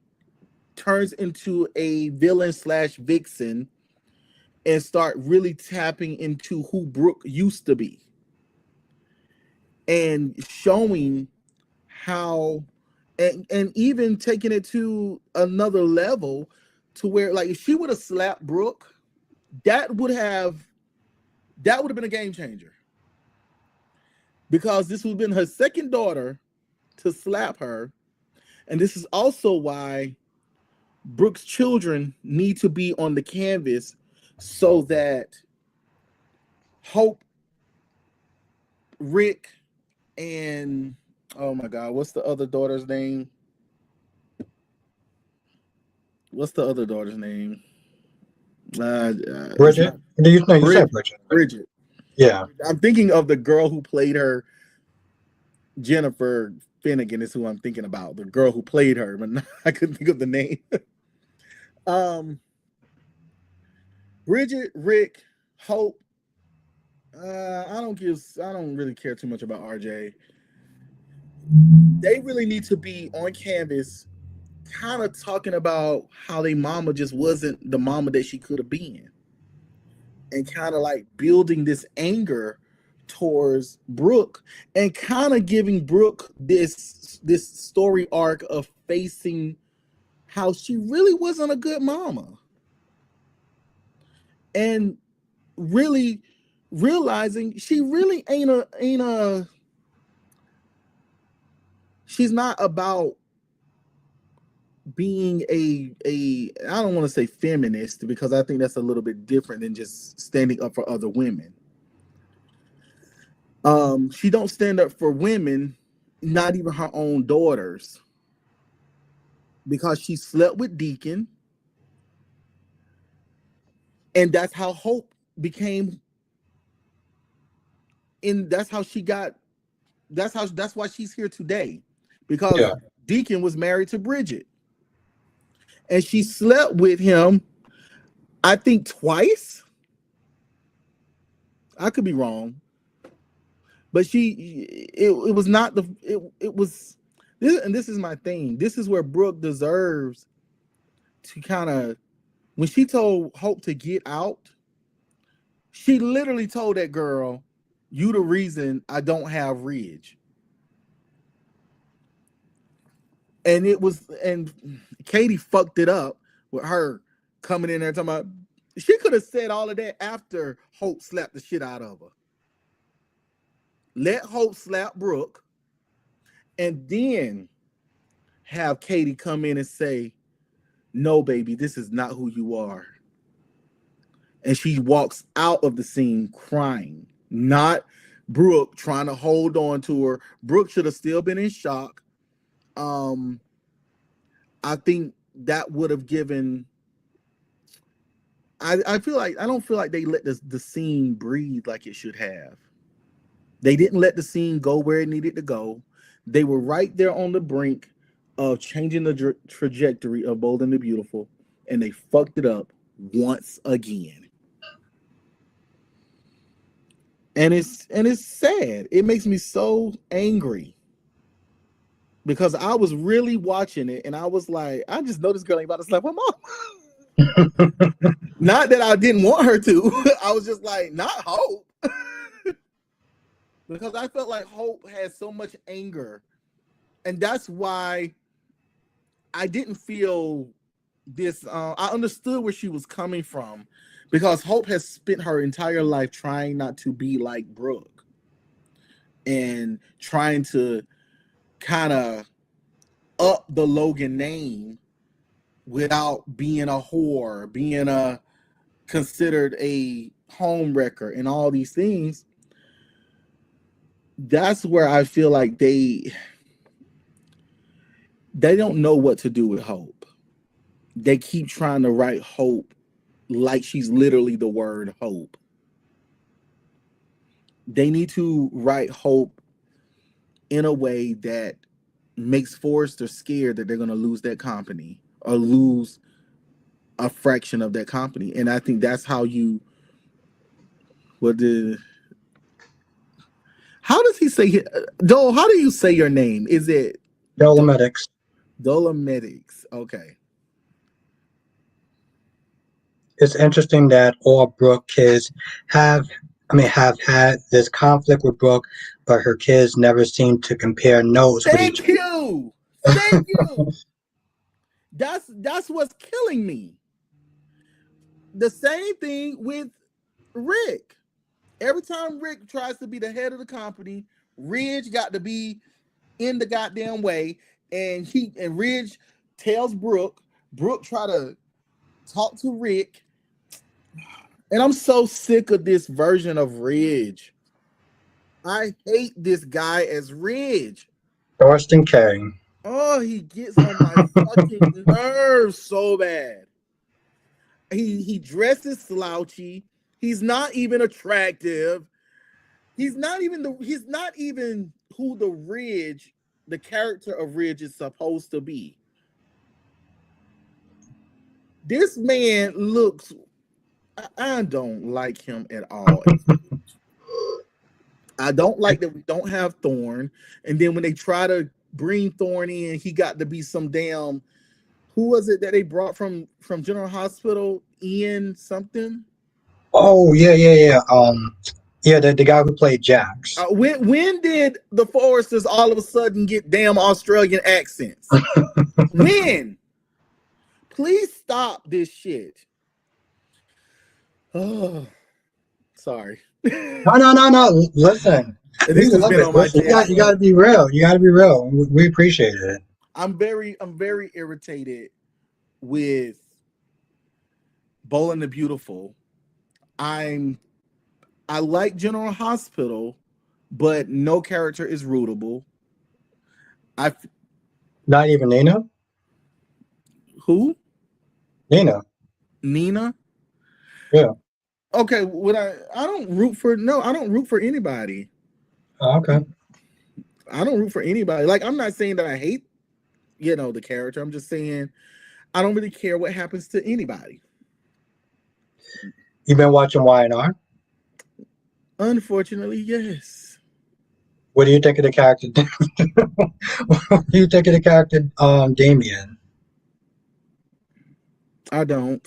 turns into a villain / vixen and start really tapping into who Brooke used to be, and showing how, and even taking it to another level, to where, like, if she would have slapped Brooke, that would have been a game changer, because this would have been her second daughter to slap her. And this is also why Brooke's children need to be on the canvas, so that Hope, Rick, and oh my God, what's the other daughter's name? What's the other daughter's name? It's Bridget. not No, you said Bridget. Bridget. Bridget. Yeah. I'm thinking of the girl who played her. Jennifer Finnegan is who I'm thinking about. The girl who played her, but I couldn't think of the name. Bridget, Rick, Hope. I don't really care too much about RJ. They really need to be on canvas, kind of talking about how their mama just wasn't the mama that she could have been, and kind of like building this anger towards Brooke, and kind of giving Brooke this story arc of facing how she really wasn't a good mama, and really realizing she really she's not about being a I don't want to say feminist, because I think that's a little bit different than just standing up for other women. She don't stand up for women, not even her own daughters. because she slept with Deacon, and that's how Hope became. And that's how she got. That's why she's here today, because Yeah. Deacon was married to Bridget, and she slept with him. I think twice. I could be wrong, but it was not it was this, and this is my thing. This is where Brooke deserves to kind of, when she told Hope to get out, she literally told that girl, "You the reason I don't have Ridge." And Katie fucked it up with her coming in there talking about, she could have said all of that after Hope slapped the shit out of her. Let Hope slap Brooke, and then have Katie come in and say, "No, baby, this is not who you are." And she walks out of the scene crying, not Brooke trying to hold on to her. Brooke should have still been in shock. I think that would have given. I feel like, I don't feel like they let the scene breathe like it should have. They didn't let the scene go where it needed to go. They were right there on the brink of changing the trajectory of Bold and the Beautiful, and they fucked it up once again. And it's sad. It makes me so angry, because I was really watching it and I was like, I just know this girl ain't about to slap her mom. Not that I didn't want her to. I was just like, not Hope. Because I felt like Hope had so much anger. And that's why I didn't feel this. I understood where she was coming from, because Hope has spent her entire life trying not to be like Brooke and trying to kind of up the Logan name without being a whore, being a considered a home wrecker, and all these things. That's where I feel like they don't know what to do with Hope. They keep trying to write Hope like she's literally the word hope. They need to write Hope in a way that makes Forrester scared that they're going to lose that company or lose a fraction of that company. And I think that's how you, how does he say, Dole, how do you say your name? Is it Dolomitics. Dolomitics? Okay. It's interesting that all Brooke kids have had this conflict with Brooke, but her kids never seem to compare notes with each Thank you. Thank you. That's what's killing me. The same thing with Rick. Every time Rick tries to be the head of the company, Ridge got to be in the goddamn way, and Ridge tells Brooke. Brooke try to talk to Rick, and I'm so sick of this version of Ridge. I hate this guy as Ridge. Thorsten King. Oh, he gets on my fucking nerves so bad. He dresses slouchy. He's not even attractive. He's not even who the character of Ridge is supposed to be. This man looks, I don't like him at all. I don't like that we don't have Thorne. And then when they try to bring Thorne in, he got to be some damn, who was it that they brought from General Hospital? Ian something? Oh yeah. Yeah, the guy who played Jax. When did the Forresters all of a sudden get damn Australian accents? When? Please stop this shit. Oh, sorry. No. Listen, we This has love been it. on my Listen, chest. you got to be real. You got to be real. We appreciate it. I'm very irritated with Bold and the Beautiful. I like General Hospital, but no character is rootable. Not even Nina. Who? Nina. Nina? Yeah. Okay, I don't root for I don't root for anybody. Oh, okay. I don't root for anybody. Like, I'm not saying that I hate, the character. I'm just saying I don't really care what happens to anybody. You been watching Y&R? Unfortunately, yes. What do you think of the character? What do you think of the character Damien? I don't.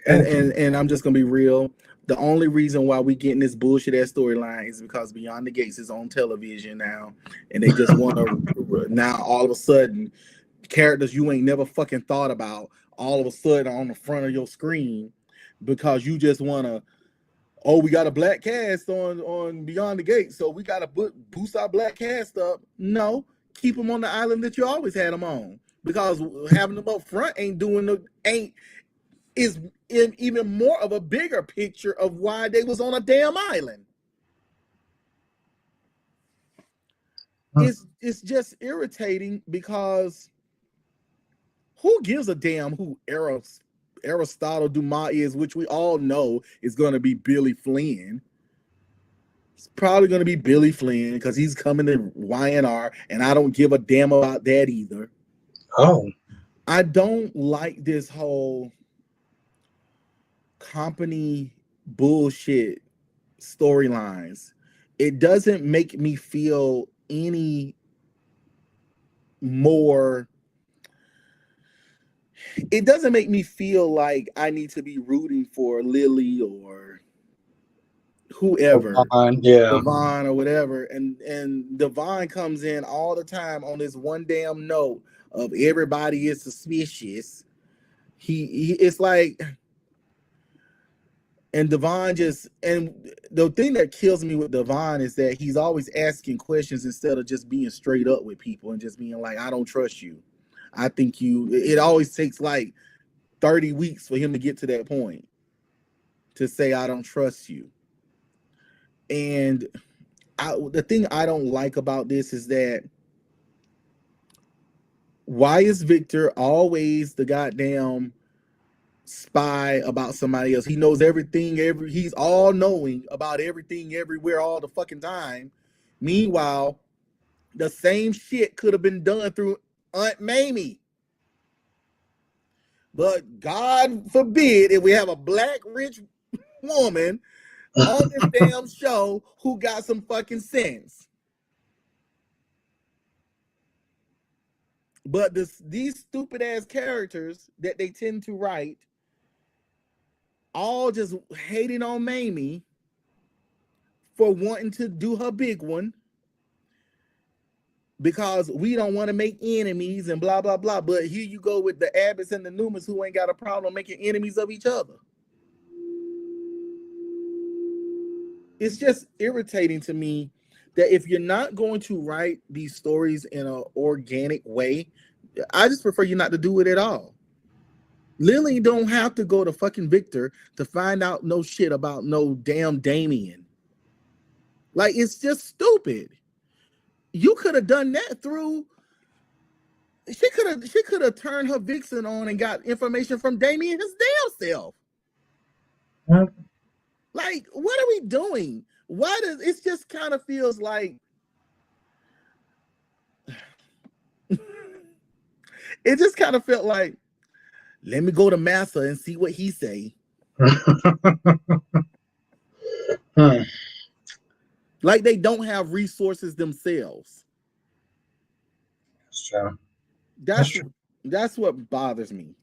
Okay. And I'm just gonna be real. The only reason why we getting this bullshit ass storyline is because Beyond the Gates is on television now, and they just want to now all of a sudden characters you ain't never fucking thought about all of a sudden on the front of your screen because you just want to. Oh, we got a black cast on Beyond the Gates, so we got to boost our black cast up. No, keep them on the island that you always had them on, because having them up front is even more of a bigger picture of why they was on a damn island. It's just irritating because who gives a damn who Aristotle Dumas is, which we all know is going to be Billy Flynn. It's probably going to be Billy Flynn because he's coming to Y&R, and I don't give a damn about that either. Oh. I don't like this whole company bullshit storylines. It doesn't make me feel any more. It doesn't make me feel like I need to be rooting for Lily or whoever, Yeah. Devon or whatever. And Devon comes in all the time on this one damn note of everybody is suspicious. He it's like, and Devon and the thing that kills me with Devon is that he's always asking questions instead of just being straight up with people and just being like, I don't trust you. I think it always takes like 30 weeks for him to get to that point to say, I don't trust you. And the thing I don't like about this is that why is Victor always the goddamn spy about somebody else? He knows everything, he's all knowing about everything everywhere all the fucking time. Meanwhile, the same shit could have been done through Aunt Mamie. But God forbid if we have a black rich woman on this damn show who got some fucking sense. But these stupid ass characters that they tend to write all just hating on Mamie for wanting to do her big one because we don't want to make enemies and blah blah blah. But here you go with the Abbotts and the Newmans who ain't got a problem making enemies of each other. It's just irritating to me that if you're not going to write these stories in an organic way, I just prefer you not to do it at all. Lily don't have to go to fucking Victor to find out no shit about no damn Damien. Like, it's just stupid. You could have done that through. She could have turned her vixen on and got information from Damien his damn self. Like, what are we doing? Why does it just kind of feels like it just kind of felt like, let me go to Massa and see what he say. Like they don't have resources themselves. That's true. That's what bothers me.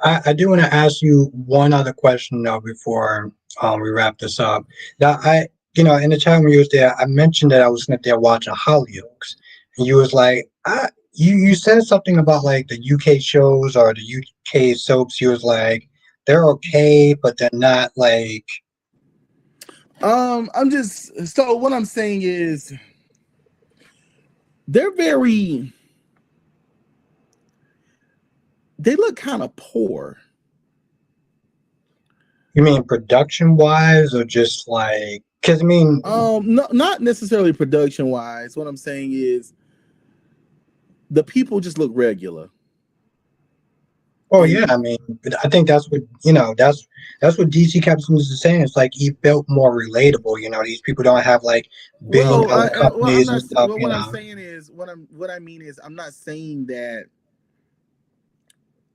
I do want to ask you one other question though before we wrap this up. Now in the time when you was there, I mentioned that I was there watching Hollyoaks, and you was like, you said something about like the UK shows or the UK soaps. You was like, they're okay, but they're not like. I'm just so what I'm saying is they look kind of poor. You mean production wise or just like, because I mean, no, not necessarily production wise. What I'm saying is the people just look regular. Oh yeah, And I mean, but I think that's what that's what DC Captains is saying. It's like he felt more relatable. These people don't have like billion well, dollar well, I'm companies and not. stuff. Well, what I'm saying is, what I mean is, I'm not saying that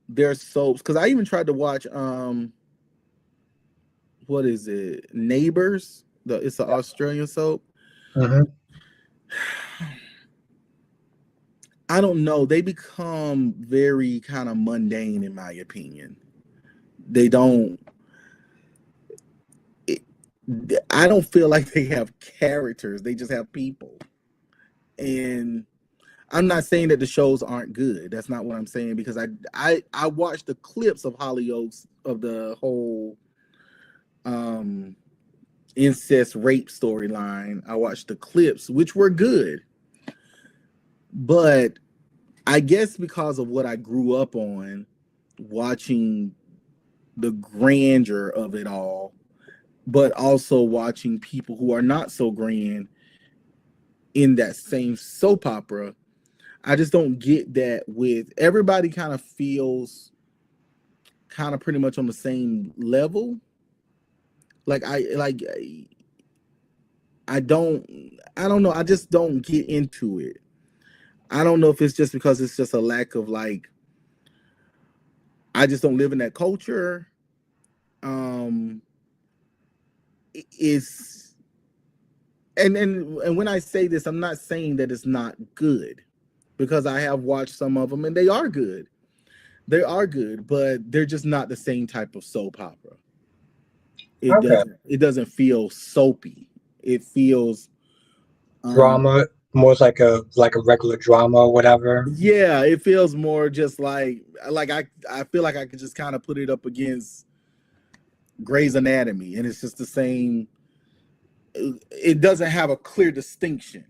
there's soaps because I even tried to watch what is it, Neighbors? It's an Australian soap. Hmm. I don't know. They become very kind of mundane, in my opinion. They don't. It, I don't feel like they have characters. They just have people. And I'm not saying that the shows aren't good. That's not what I'm saying because I watched the clips of Hollyoaks of the whole um incest rape storyline. I watched the clips, which were good, but I guess because of what I grew up on, watching the grandeur of it all, but also watching people who are not so grand in that same soap opera. I just don't get that with everybody kind of feels kind of pretty much on the same level. Like I don't know. I just don't get into it. I don't know if it's just because it's just a lack of like I just don't live in that culture. Um it's and when I say this, I'm not saying that it's not good because I have watched some of them and they are good. They are good, but they're just not the same type of soap opera. Okay, It doesn't feel soapy. It feels um drama more like a regular drama or whatever. yeah, it feels more just like I feel like I could just kind of put it up against Grey's Anatomy and it's just the same. It doesn't have a clear distinction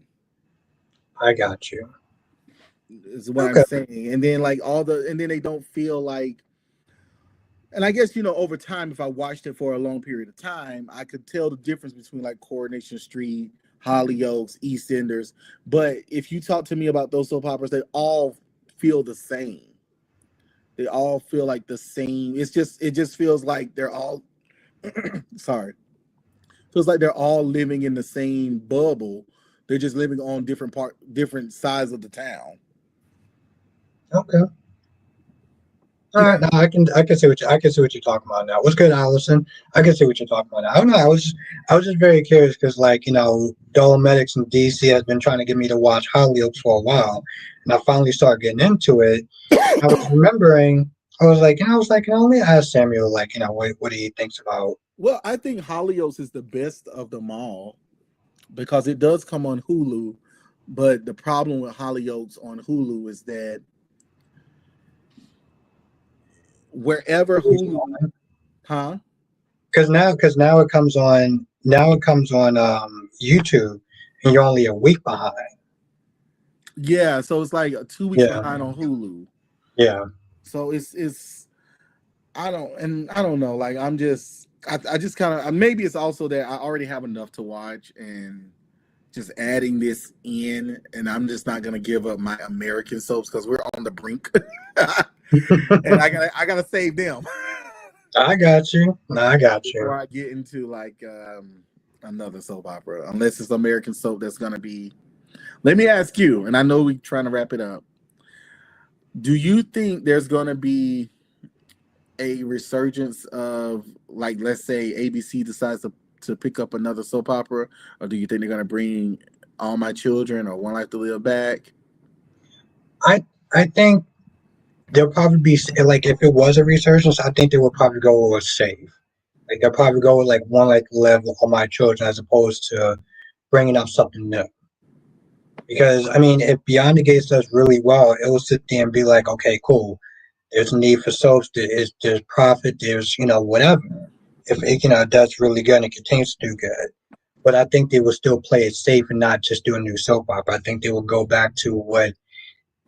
I got you. is what I'm Okay, saying. And then and then they don't feel like, and I guess over time, if I watched it for a long period of time, I could tell the difference between like Coronation Street, Hollyoaks, EastEnders. But if you talk to me about those soap operas, they all feel the same. They all feel like the same. It just feels like they're all sorry. Feels like they're all living in the same bubble. They're just living on different sides of the town. okay. All right, now I can see what you're talking about now. What's good, Allison? I can see what you're talking about now. I don't know. I was just very curious because Dolomedics and DC has been trying to get me to watch Hollyoaks for a while, and I finally started getting into it. I was remembering. Let me ask Samuel, what he thinks about. Well, I think Hollyoaks is the best of them all because it does come on Hulu. But the problem with Hollyoaks on Hulu is that wherever Hulu, huh? Because now it comes on YouTube, and you're only a week behind. Yeah, so it's like 2 weeks Yeah, behind on Hulu. yeah. So it's I don't know. Like I just kind of maybe it's also that I already have enough to watch and just adding this in, and I'm just not gonna give up my American soaps because we're on the brink, and I gotta save them I got you. No, I got you. before I get into like another soap opera, unless it's American soap that's gonna be. Let me ask you, and I know we're trying to wrap it up. Do you think there's gonna be a resurgence of like let's say ABC decides to pick up another soap opera, or do you think they're gonna bring All My Children or One Life to Live back? I I think there'll probably be like if it was a resurgence, I think they would probably go with safe. Like they'll probably go with like one like level of my children as opposed to bringing up something new. Because I mean, if Beyond the Gates does really well, it will sit there and be like, okay, cool. There's a need for soaps. There's profit. There's whatever. If it does really good and it continues to do good. But I think they will still play it safe and not just do a new soap opera. I think they will go back to what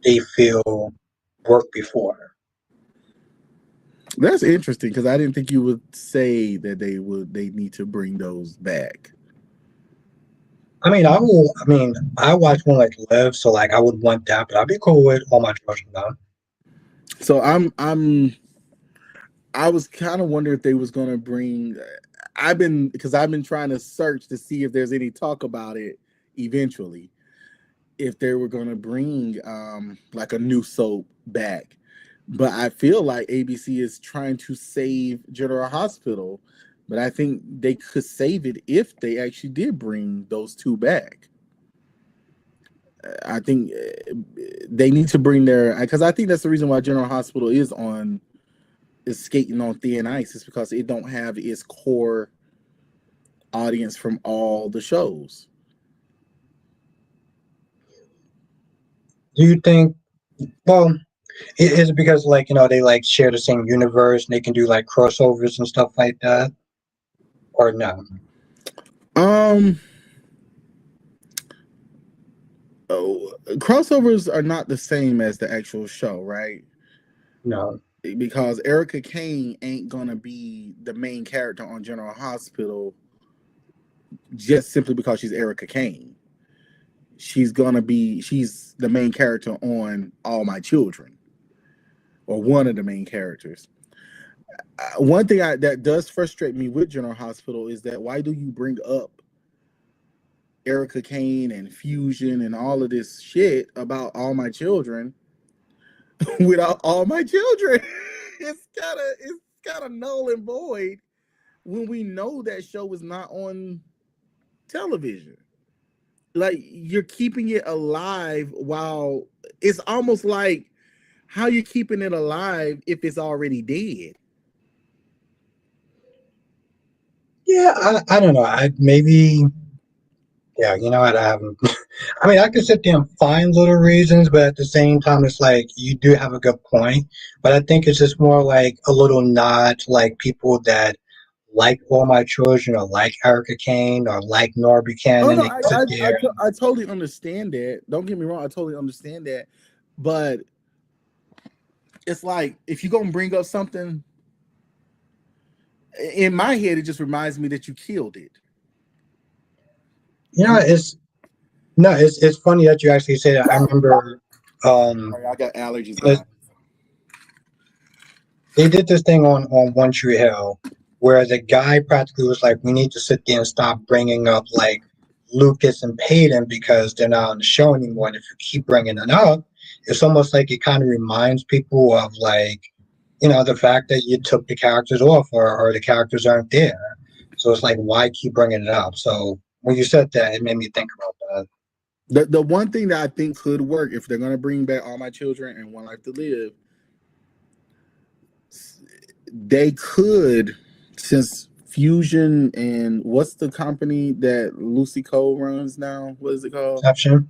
they feel worked before. That's interesting because I didn't think you would say that they need to bring those back. I mean, I will. I mean, I watch one like Live, so like I would want that, but I'd be cool with all my children though. So I'm I was kind of wondering if they was gonna bring. I've been trying to search to see if there's any talk about it eventually. If they were gonna bring like a new soap back, but I feel like ABC is trying to save General Hospital, but I think they could save it if they actually did bring those two back. I think they need to bring their because I think that's the reason why General Hospital is skating on thin ice is because it don't have its core audience from all the shows. Do you think? Well, is it because like they like share the same universe and they can do like crossovers and stuff like that, or no? Um, Crossovers are not the same as the actual show, right? No. Because Erica Kane ain't gonna be the main character on General Hospital just simply because she's Erica Kane. She's the main character on All My Children, or one of the main characters. One thing that does frustrate me with General Hospital is that why do you bring up Erica Kane and Fusion and all of this shit about All My Children without All My Children? It's kind of null and void when we know that show is not on television. Like you're keeping it alive while it's almost like how you keeping it alive if it's already dead. Yeah, I don't know. I maybe yeah. You know what? I haven't. I mean, I could sit there and find little reasons, but at the same time, it's like you do have a good point. But I think it's just more like a little nod to like people that like All My Children or like Erica Kane or like Nora Oh Buchanan. no, They can sit there. I totally understand that. Don't get me wrong, I totally understand that. But it's like if you're gonna bring up something in my head, it just reminds me that you killed it. You know, You it's no, it's funny that you actually say that. I remember um, Sorry, I got allergies, this- guys. they did this thing on One Tree Hill, where the guy practically was like, "We need to sit there and stop bringing up like Lucas and Peyton because they're not on the show anymore. And if you keep bringing it up, it's almost like it kind of reminds people of like the fact that you took the characters off or the characters aren't there. So it's like, why keep bringing it up? So when you said that, it made me think about that. The one thing that I think could work if they're gonna bring back All My Children and One Life to Live, they could, since Fusion and what's the company that Lucy Cole runs now? What is it called? Exception.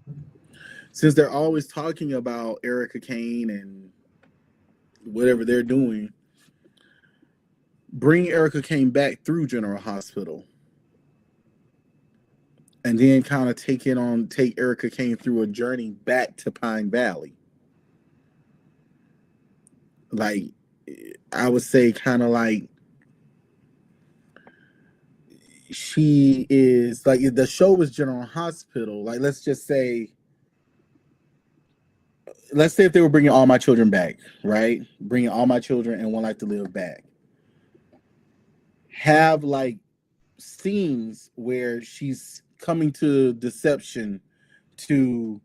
Since they're always talking about Erica Kane and whatever they're doing, bring Erica Kane back through General Hospital, and then kind of take Erica Kane through a journey back to Pine Valley. Like I would say, kind of like she is like the show is General Hospital. Like let's say if they were bringing All My Children back, right? Bringing All My Children and One Life to Live back, have like scenes where she's coming to deception to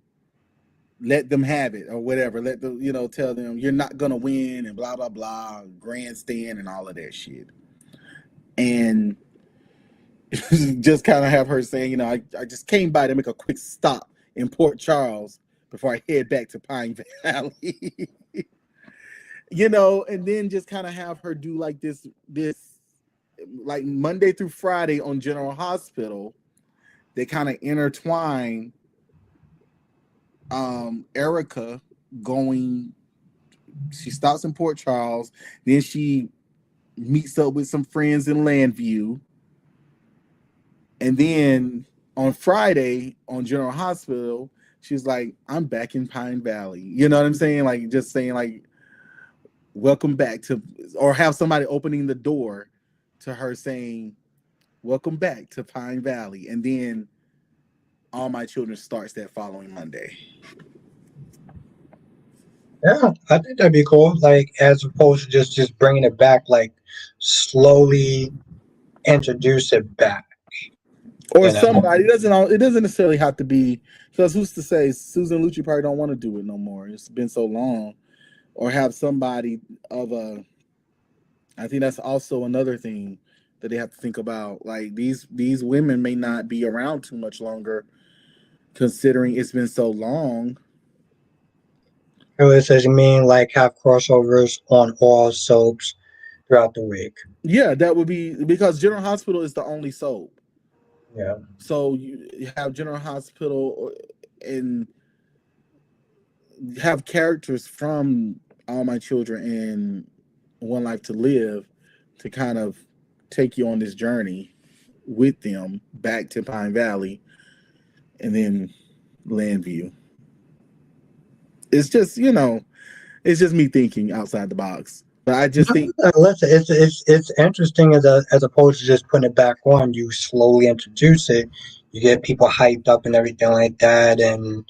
let them have it or whatever. Let them, tell them you're not gonna win and blah blah blah, grandstand and all of that shit. And just kind of have her saying, I just came by to make a quick stop in Port Charles before I head back to Pine Valley. And then just kind of have her do like this like Monday through Friday on General Hospital. They kind of intertwine Erica going, she stops in Port Charles, then she meets up with some friends in Landview, and then on Friday on General Hospital, she's like, I'm back in Pine Valley. You know what I'm saying? Like just saying like welcome back to, or have somebody opening the door to her saying, welcome back to Pine Valley. And then All My Children starts that following Monday. Yeah, I think that'd be cool. Like as opposed to just bringing it back, like slowly introduce it back. Or You know. somebody. It doesn't necessarily have to be, because who's to say Susan Lucci probably don't want to do it no more. It's been so long. Or have somebody of a. I think that's also another thing that they have to think about. Like these women may not be around too much longer, considering it's been so long. So it says you mean like have crossovers on all soaps throughout the week. Yeah, that would be because General Hospital is the only soap. Yeah. So you have General Hospital and have characters from All My Children and One Life to Live to kind of take you on this journey with them back to Pine Valley and then Landview. It's just, it's just me thinking outside the box. But I just No, think, listen, it's interesting as opposed to just putting it back on. You slowly introduce it, you get people hyped up and everything like that, and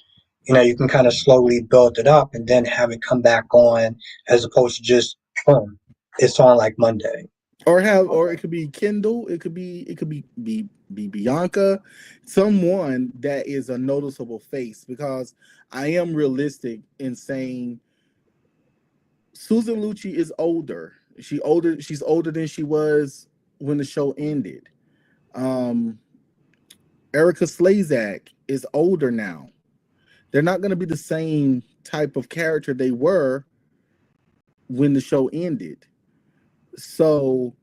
you can kind of slowly build it up and then have it come back on, as opposed to just boom, it's on like Monday. or it could be Kendall, it could be Bianca, someone that is a noticeable face, because I am realistic in saying Susan Lucci is older. She's older than she was when the show ended. Um, Erica Slazak is older now. They're not going to be the same type of character they were when the show ended. So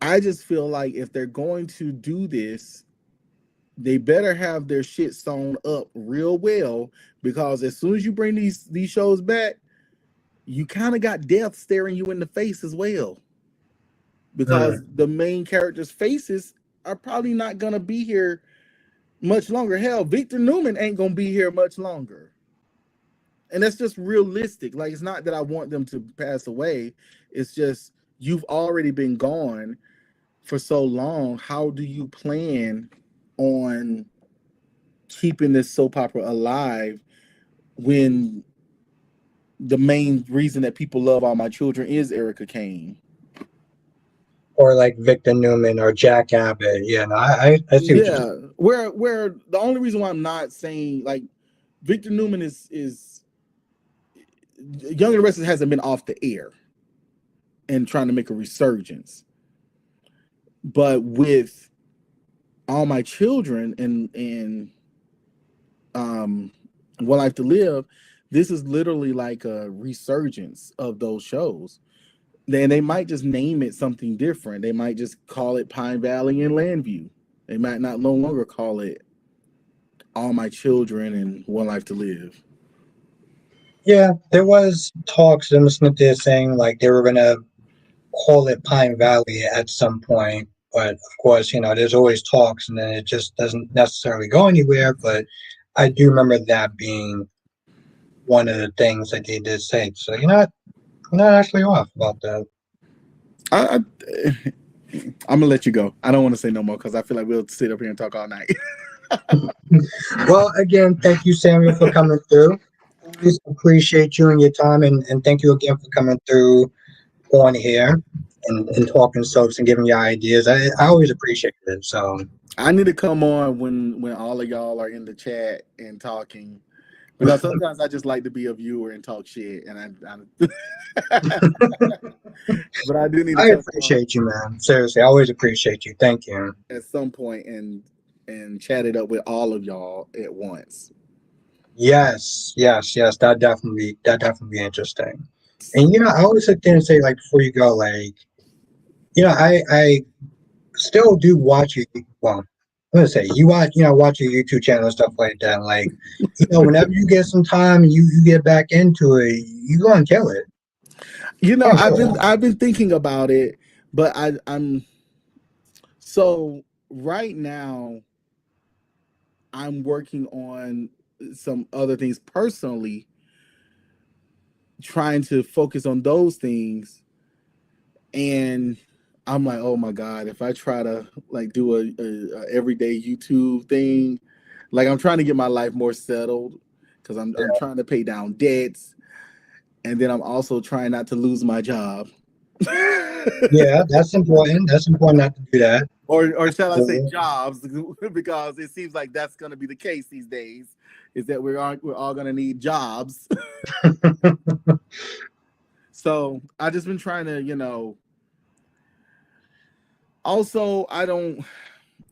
I just feel like if they're going to do this, they better have their shit sewn up real well, because as soon as you bring these shows back, you kind of got death staring you in the face as well, because Hmm. the main characters' faces are probably not gonna be here much longer. Hell, Victor Newman ain't gonna be here much longer. And that's just realistic. Like, it's not that I want them to pass away. It's just you've already been gone for so long. How do you plan on keeping this soap opera alive when the main reason that people love All My Children is Erica Kane? Or like Victor Newman or Jack Abbott. Yeah, no, I see what you're Yeah, where the only reason why I'm not saying like Victor Newman is Young and the Restless hasn't been off the air and trying to make a resurgence, but with All My Children and um One Life to Live, this is literally like a resurgence of those shows. Then they might just name it something different. They might just call it Pine Valley and Landview. They might not no longer call it All My Children and One Life to Live. Yeah, there was talks in the Smith there saying like they were gonna call it Pine Valley at some point, but of course, there's always talks and then it just doesn't necessarily go anywhere. But I do remember that being one of the things that they did say. So you're not actually off about that. I I'm gonna let you go. I don't want to say no more because I feel like we'll sit up here and talk all night. Well, again, thank you, Samuel, for coming through. Always appreciate you and your time, and thank you again for coming through on here and talking soaps and giving your ideas. I always appreciate it. So I need to come on when all of y'all are in the chat and talking, because sometimes I just like to be a viewer and talk shit, and but I do need to I come on appreciate you, man. Seriously, I always appreciate you. Thank you. at some point and chat it up with all of y'all at once. Yes, yes, yes. That definitely be interesting. And I always sit there and say like before you go, like I still do watch you. Well, I'm gonna say you watch your YouTube channel and stuff like that. Like whenever you get some time and you get back into it, you go and kill it. I've been thinking about it, but I'm so right now I'm working on some other things personally, trying to focus on those things. And I'm like, oh my God, if I try to like do a everyday YouTube thing, like I'm trying to get my life more settled, because because I'm trying to pay down debts, and then I'm also trying not to lose my job. Yeah, that's important. That's important not to do that. Or shall I say Absolutely. jobs, because it seems like that's going to be the case these days, is that we're all going to need jobs. So I just been trying to, also I don't,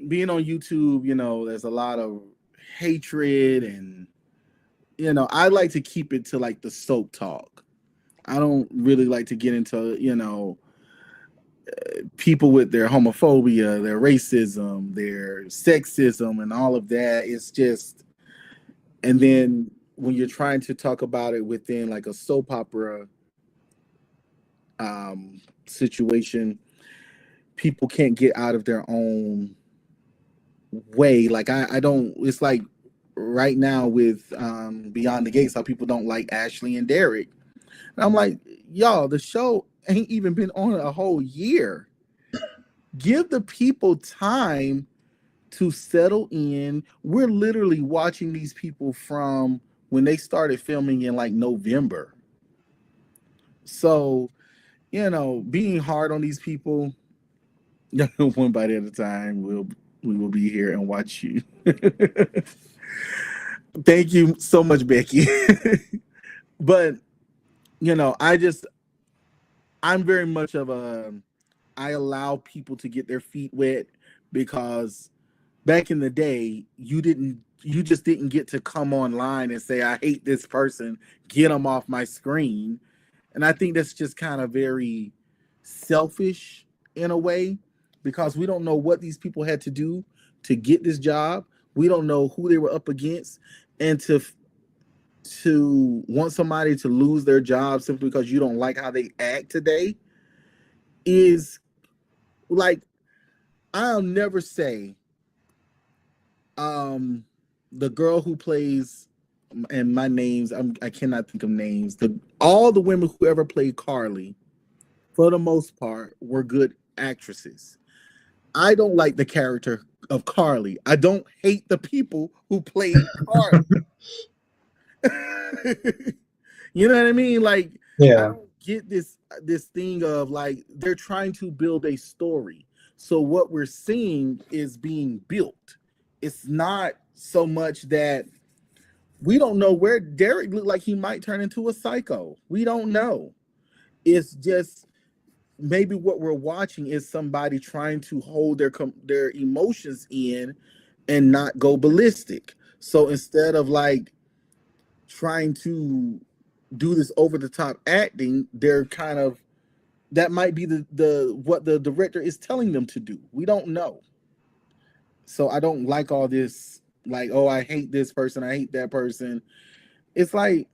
being on YouTube, there's a lot of hatred, and I like to keep it to like the soap talk. I don't really like to get into, people with their homophobia, their racism, their sexism, and all of that. It's just, and then when you're trying to talk about it within like a soap opera situation, people can't get out of their own way. Like I don't. It's like right now with Beyond the Gates, how people don't like Ashley and Derek. And I'm like, y'all, the show ain't even been on a whole year. Give the people time to settle in. We're literally watching these people from when they started filming in like November. So, being hard on these people, one bite at a time, we will be here and watch you. Thank you so much, Becky. But, I'm very much of a, I allow people to get their feet wet, because back in the day, you just didn't get to come online and say, I hate this person, get them off my screen. And I think that's just kind of very selfish in a way, because we don't know what these people had to do to get this job. We don't know who they were up against, and to want somebody to lose their job simply because you don't like how they act today is like, I'll never say the girl who plays, and my names, I cannot think of names, all the women who ever played Carly, for the most part, were good actresses. I don't like the character of Carly. I don't hate the people who played Carly. You know what I mean? Like, I Yeah. don't get this thing of like, they're trying to build a story. So what we're seeing is being built. It's not so much that we don't know where Derek looked like he might turn into a psycho. We don't know. It's just maybe what we're watching is somebody trying to hold their emotions in and not go ballistic. So instead of like trying to do this over the top acting, they're kind of, that might be the what the director is telling them to do. We don't know. So I don't like all this, like, oh, I hate this person, I hate that person. It's like,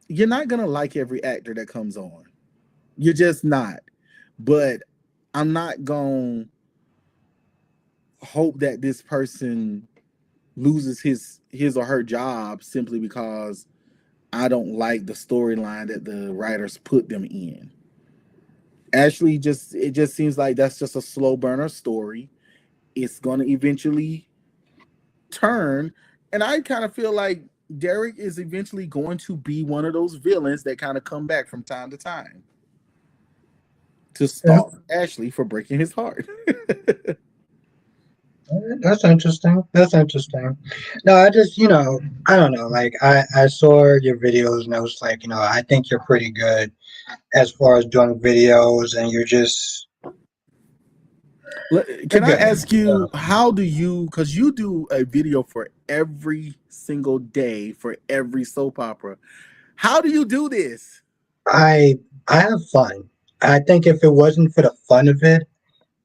you're not gonna like every actor that comes on. You're just not. But I'm not gonna hope that this person loses his or her job simply because I don't like the storyline that the writers put them in. Ashley, it just seems like that's just a slow burner story. It's gonna eventually turn, and I kind of feel like Derek is eventually going to be one of those villains that kind of come back from time to time to Yeah. stalk Ashley for breaking his heart. That's interesting. That's interesting. No, I just, I don't know. Like, I saw your videos and I was like, I think you're pretty good as far as doing videos, and you're Can I good. ask you, how do you, because you do a video for every single day for every soap opera, how do you do this? I have fun. I think if it wasn't for the fun of it,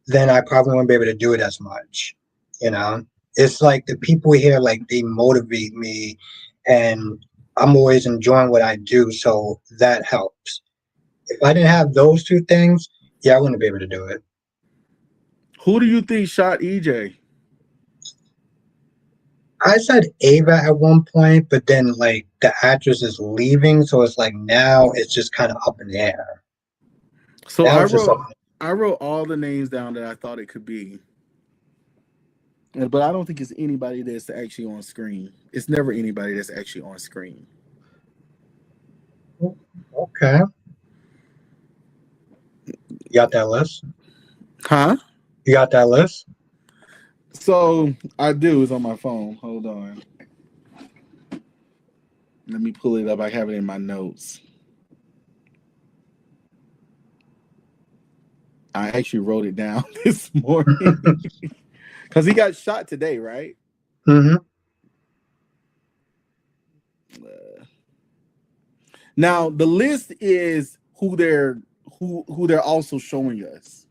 then I probably wouldn't be able to do it as much. You know, it's like the people here, like they motivate me, and I'm always enjoying what I do, so that helps. If I didn't have those two things, yeah, I wouldn't be able to do it. Who do you think shot EJ? I said Ava at one point, but then like the actress is leaving, so it's like now it's just kind of up in the air. So Now I it's just up. wrote I wrote all the names down that I thought it could be. But I don't think it's anybody that's actually on screen. It's never anybody that's actually on screen. Okay. You got that list? Huh? You got that list? So I do. It's on my phone. Hold on. Let me pull it up. I have it in my notes. I actually wrote it down this morning because he got shot today, right? Mm-hmm. Now the list is who they're also showing us.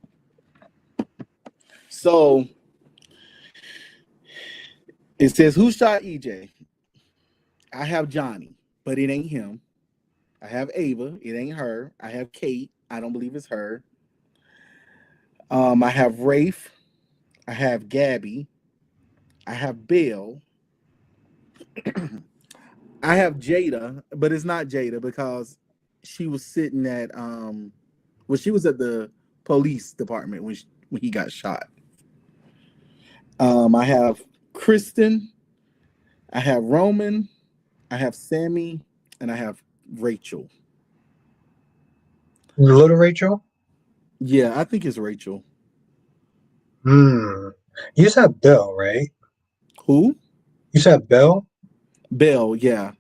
So it says who shot EJ? I have Johnny, but it ain't him. I have Ava, it ain't her. I have Kate, I don't believe it's her. I have Rafe, I have Gabby, I have Bill, I have Jada, but it's not Jada because she was sitting at she was at the police department when he got shot. I have Kristen, I have Roman, I have Sammy, and I have Rachel. Little Rachel? Yeah, I think it's Rachel. Hmm. You said Bill, right? Who? You said Bill? Bell, yeah.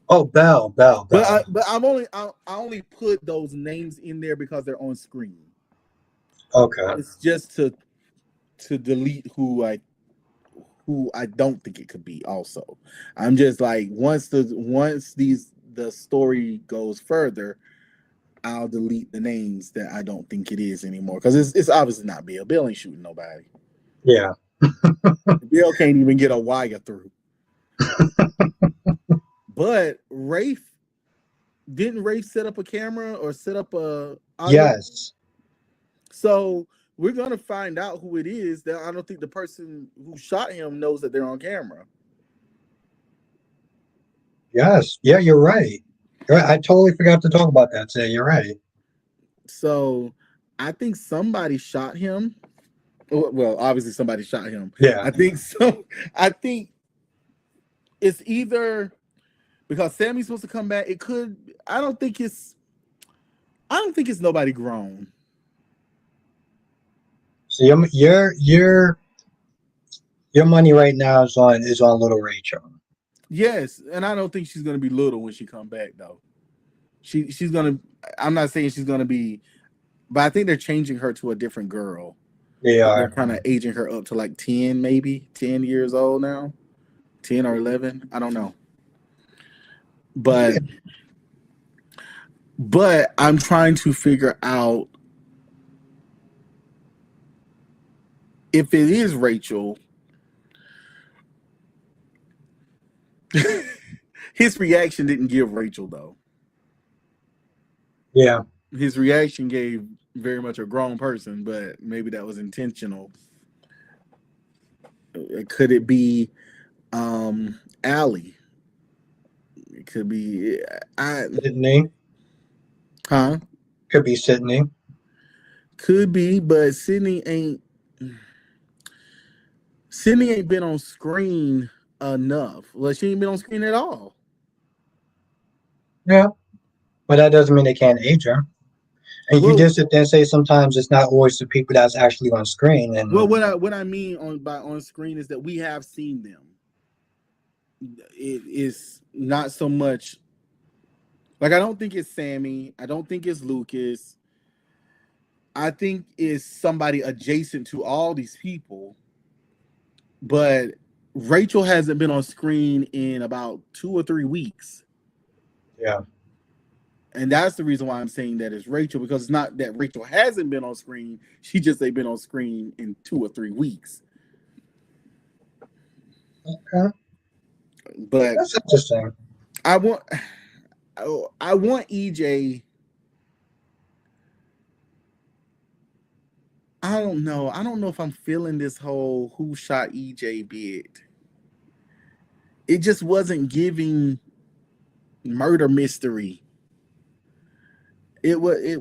Oh, Bell. But I only put those names in there because they're on screen. Okay. It's just to delete who I don't think it could be. Also, I'm just like once the story goes further, I'll delete the names that I don't think it is anymore because it's obviously not Bill. Bill ain't shooting nobody. Yeah. Bill can't even get a wire through. But didn't Rafe set up a camera or set up a audio? Yes. So we're gonna find out who it is. That I don't think the person who shot him knows that they're on camera. Yes. Yeah, you're right. You're right. I totally forgot to talk about that today. You're right. So I think somebody shot him. Well, obviously somebody shot him. Yeah. I think so. I think it's either because Sammy's supposed to come back. It could. I don't think it's. I don't think it's nobody grown. So your money right now is on little Rachel. Yes, and I don't think she's gonna be little when she come back though. She's gonna. I'm not saying she's gonna be, but I think they're changing her to a different girl. They They're are. kind of aging her up to like 10, maybe 10 years old now, 10 or 11. I don't know, but Yeah. I'm trying to figure out if it is Rachel. His reaction didn't give Rachel though. Yeah. His reaction gave very much a grown person, but maybe that was intentional. Could it be Allie? It could be Sydney. huh? Could be Sydney. Could be, but Sydney ain't been on screen enough. Well, she ain't been on screen at all. Yeah. But that doesn't mean they can't age her. And you Well, just sit there and say sometimes it's not always the people that's actually on screen. And what I mean by on screen is that we have seen them. It is not so much like I don't think it's Sammy. I don't think it's Lucas. I think it's somebody adjacent to all these people. But Rachel hasn't been on screen in about 2 or 3 weeks. yeah. And that's the reason why I'm saying that it's Rachel, because it's not that Rachel hasn't been on screen. She just ain't been on screen in 2 or 3 weeks. Okay. But That's interesting. I want I want EJ. I don't know. I don't know if I'm feeling this whole who shot EJ bit. It just wasn't giving murder mystery. It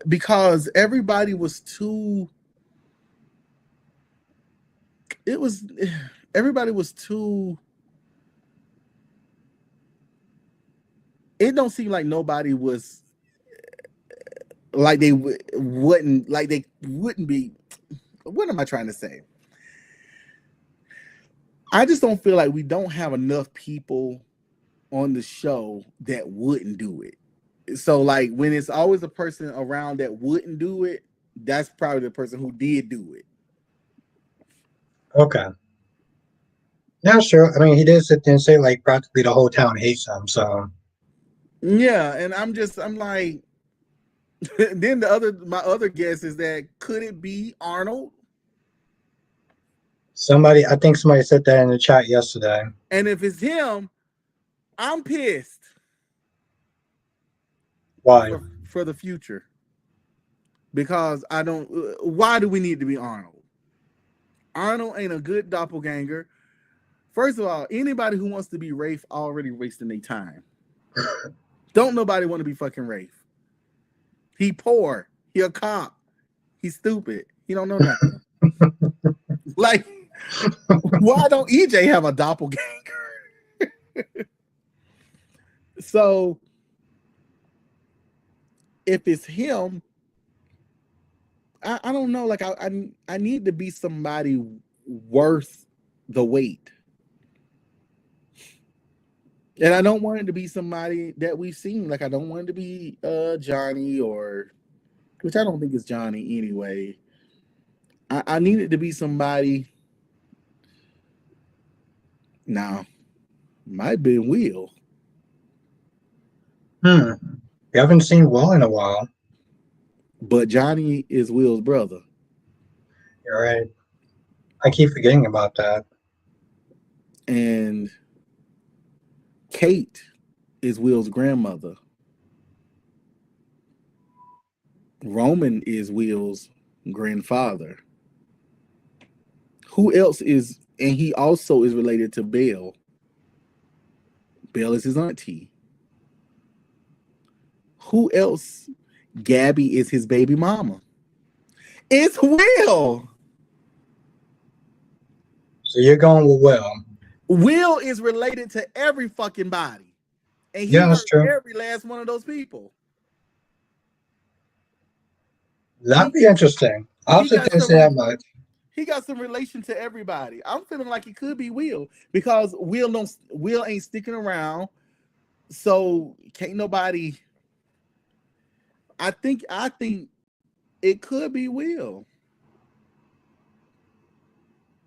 because everybody was too it was everybody was too. It don't seem like nobody was like they wouldn't be. What am I trying to say? I just don't feel like we don't have enough people on the show that wouldn't do it. So like when it's always a person around that wouldn't do it, that's probably the person who did do it. Okay. Yeah, sure. I mean, he did sit there and say like practically the whole town hates him. So Yeah, and I'm like, then my other guess is that could it be Arnold? I think somebody said that in the chat yesterday. And if it's him, I'm pissed Why? for the future because I don't. Why do we need to be Arnold? Arnold ain't a good doppelganger. First of all, anybody who wants to be Rafe already wasting their time. Don't nobody want to be fucking Rafe. He poor. He a cop. He's stupid. He don't know nothing. Like, why don't EJ have a doppelganger? So, if it's him, I don't know. Like, I need to be somebody worth the wait. And I don't want it to be somebody that we've seen. Like, I don't want it to be Johnny or, which I don't think is Johnny anyway. I need it to be somebody. Now, might be Will. We haven't seen Will in a while. But Johnny is Will's brother. You're right. I keep forgetting about that. And Kate is Will's grandmother. Roman is Will's grandfather. Who else is, and he also is related to Belle. Belle is his auntie. Who else? Gabby is his baby mama. It's Will. So you're going with Will. Will is related to every fucking body. And he Yeah, that's hurt true. every last one of those people. That'd be interesting. I'll He sit got there and say that some much. he got some relation to everybody. I'm feeling like it could be Will because Will ain't sticking around. So can't nobody. I think it could be Will.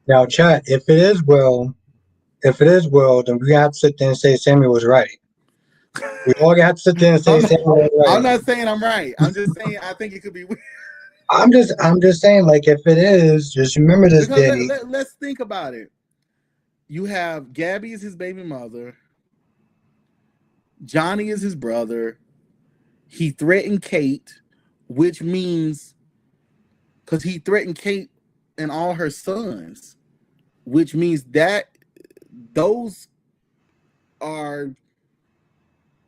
Now, chat. If it is Will, then we have to sit there and say Samuel was right. We all have to sit there and say Samuel was I'm right. not saying I'm right. I'm just saying I think it could be Will. I'm just saying, like, if it is, just remember this, Because Danny. let's think about it. You have Gabby is his baby mother. Johnny is his brother. He threatened Kate, which means because he threatened Kate and all her sons, which means that those are,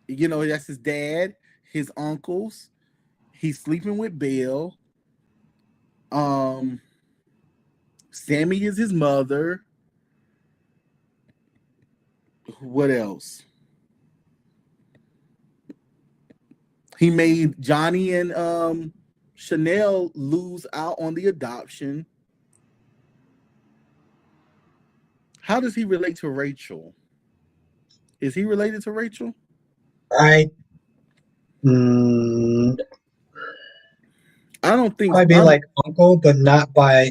that's his dad, his uncles. He's sleeping with Bill. Sammy is his mother. What else? He made Johnny and Chanel lose out on the adoption. How does he relate to Rachel? Is he related to Rachel? I mm, I don't think might be like uncle, but not by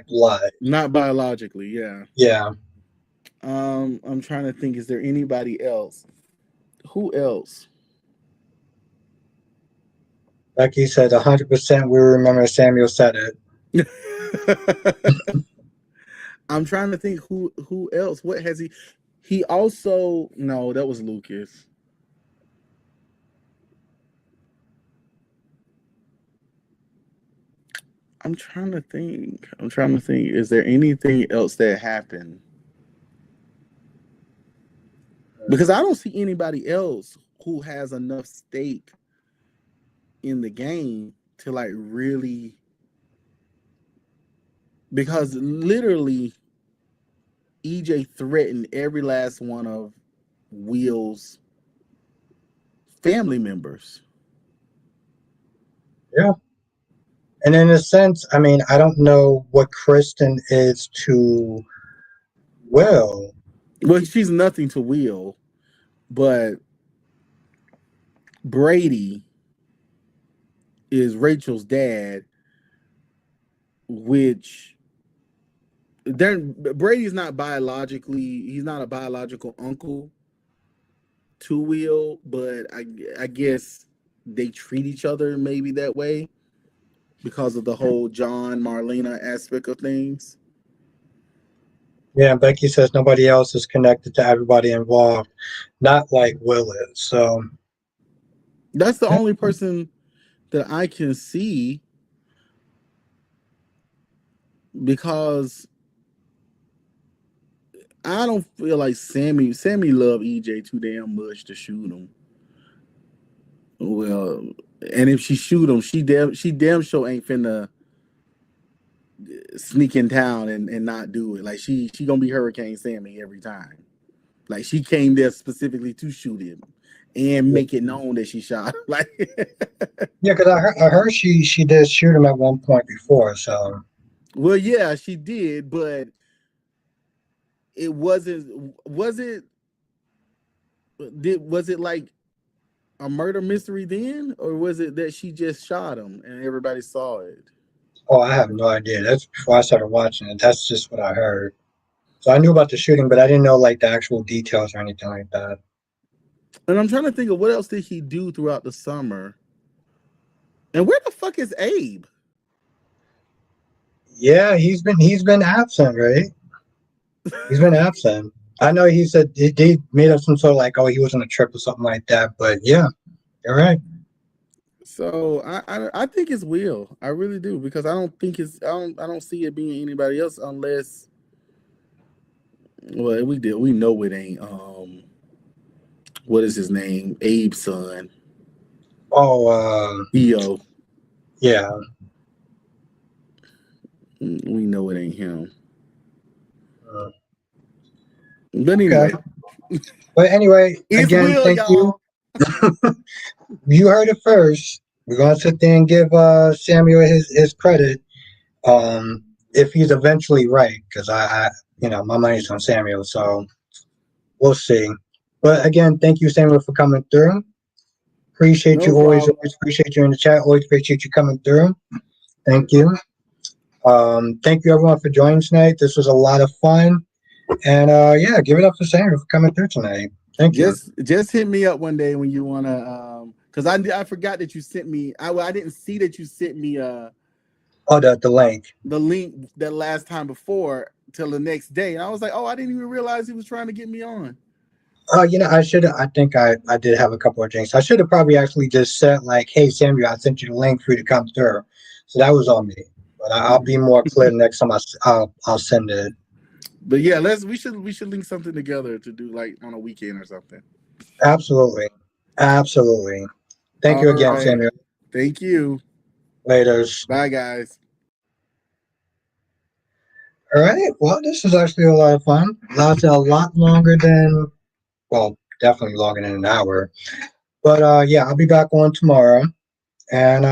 blood. not biologically, yeah. Yeah. I'm trying to think, is there anybody else? Who else? Becky said 100% we remember Samuel said it. I'm trying to think who else. What has he also no, that was Lucas. I'm trying to think. Is there anything else that happened? Because I don't see anybody else who has enough stake in the game to like really, because literally EJ threatened every last one of Will's family members. Yeah. And in a sense, I mean, I don't know what Kristen is to Will. Well, she's nothing to Will, but Brady is Rachel's dad, which Brady's not biologically, he's not a biological uncle to Will, but I guess they treat each other maybe that way because of the whole John Marlena aspect of things. Yeah, Becky says nobody else is connected to everybody involved, not like Will is. So That's the only person that I can see, because I don't feel like Sammy loved EJ too damn much to shoot him. Well, and if she shoot him, she damn sure ain't finna sneak in town and not do it. Like she gonna be Hurricane Sammy every time. Like she came there specifically to shoot him and make it known that she shot him. Like yeah, because I heard she did shoot him at one point before. So well, yeah, she did, but it wasn't. Was it like a murder mystery then, or was it that she just shot him and everybody saw it? oh, I have no idea. That's before I started watching it. That's just what I heard. So I knew about the shooting, but I didn't know like the actual details or anything like that. And I'm trying to think of what else did he do throughout the summer. And where the fuck is Abe? Yeah, he's been absent, right? He's been absent. I know he said they made up some sort of like, oh, he was on a trip or something like that. But yeah, you're right. So I think it's Will. I really do, because I don't think I don't see it being anybody else unless, well, we know it ain't what is his name? Abe's son. Oh, Theo. yeah. We know it ain't him. Uh, But okay. anyway. But anyway, It's again, Will, thank y'all. you. You heard it first. We're gonna sit there and give Samuel his credit. If he's eventually right, because my money's on Samuel, so we'll see. But again, thank you, Samuel, for coming through. Appreciate No you always, problem. always appreciate you in the chat. Always appreciate you coming through. Thank you. Thank you everyone for joining tonight. This was a lot of fun. And yeah, give it up for Samuel for coming through tonight. Thank you. Just hit me up one day when you wanna because I forgot that you sent me, I didn't see that you sent me Oh, the link. the link that last time before till the next day. And I was like, oh, I didn't even realize he was trying to get me on. I should. I think I did have a couple of drinks. I should have probably actually just said like, "Hey, Samuel, I sent you the link for you to come through." So that was on me. But I'll be more clear next time. I'll send it. But yeah, we should link something together to do like on a weekend or something. Absolutely, absolutely. Thank you All again, right. Samuel. Thank you. Laters. Bye, guys. All right. Well, this was actually a lot of fun. Lasted a lot longer than, well, definitely longer than an hour. But yeah, I'll be back on tomorrow, and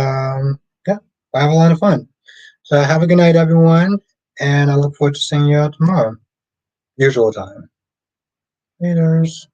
yeah, I have a lot of fun. So have a good night, everyone, and I look forward to seeing you all tomorrow. Usual time. Laters.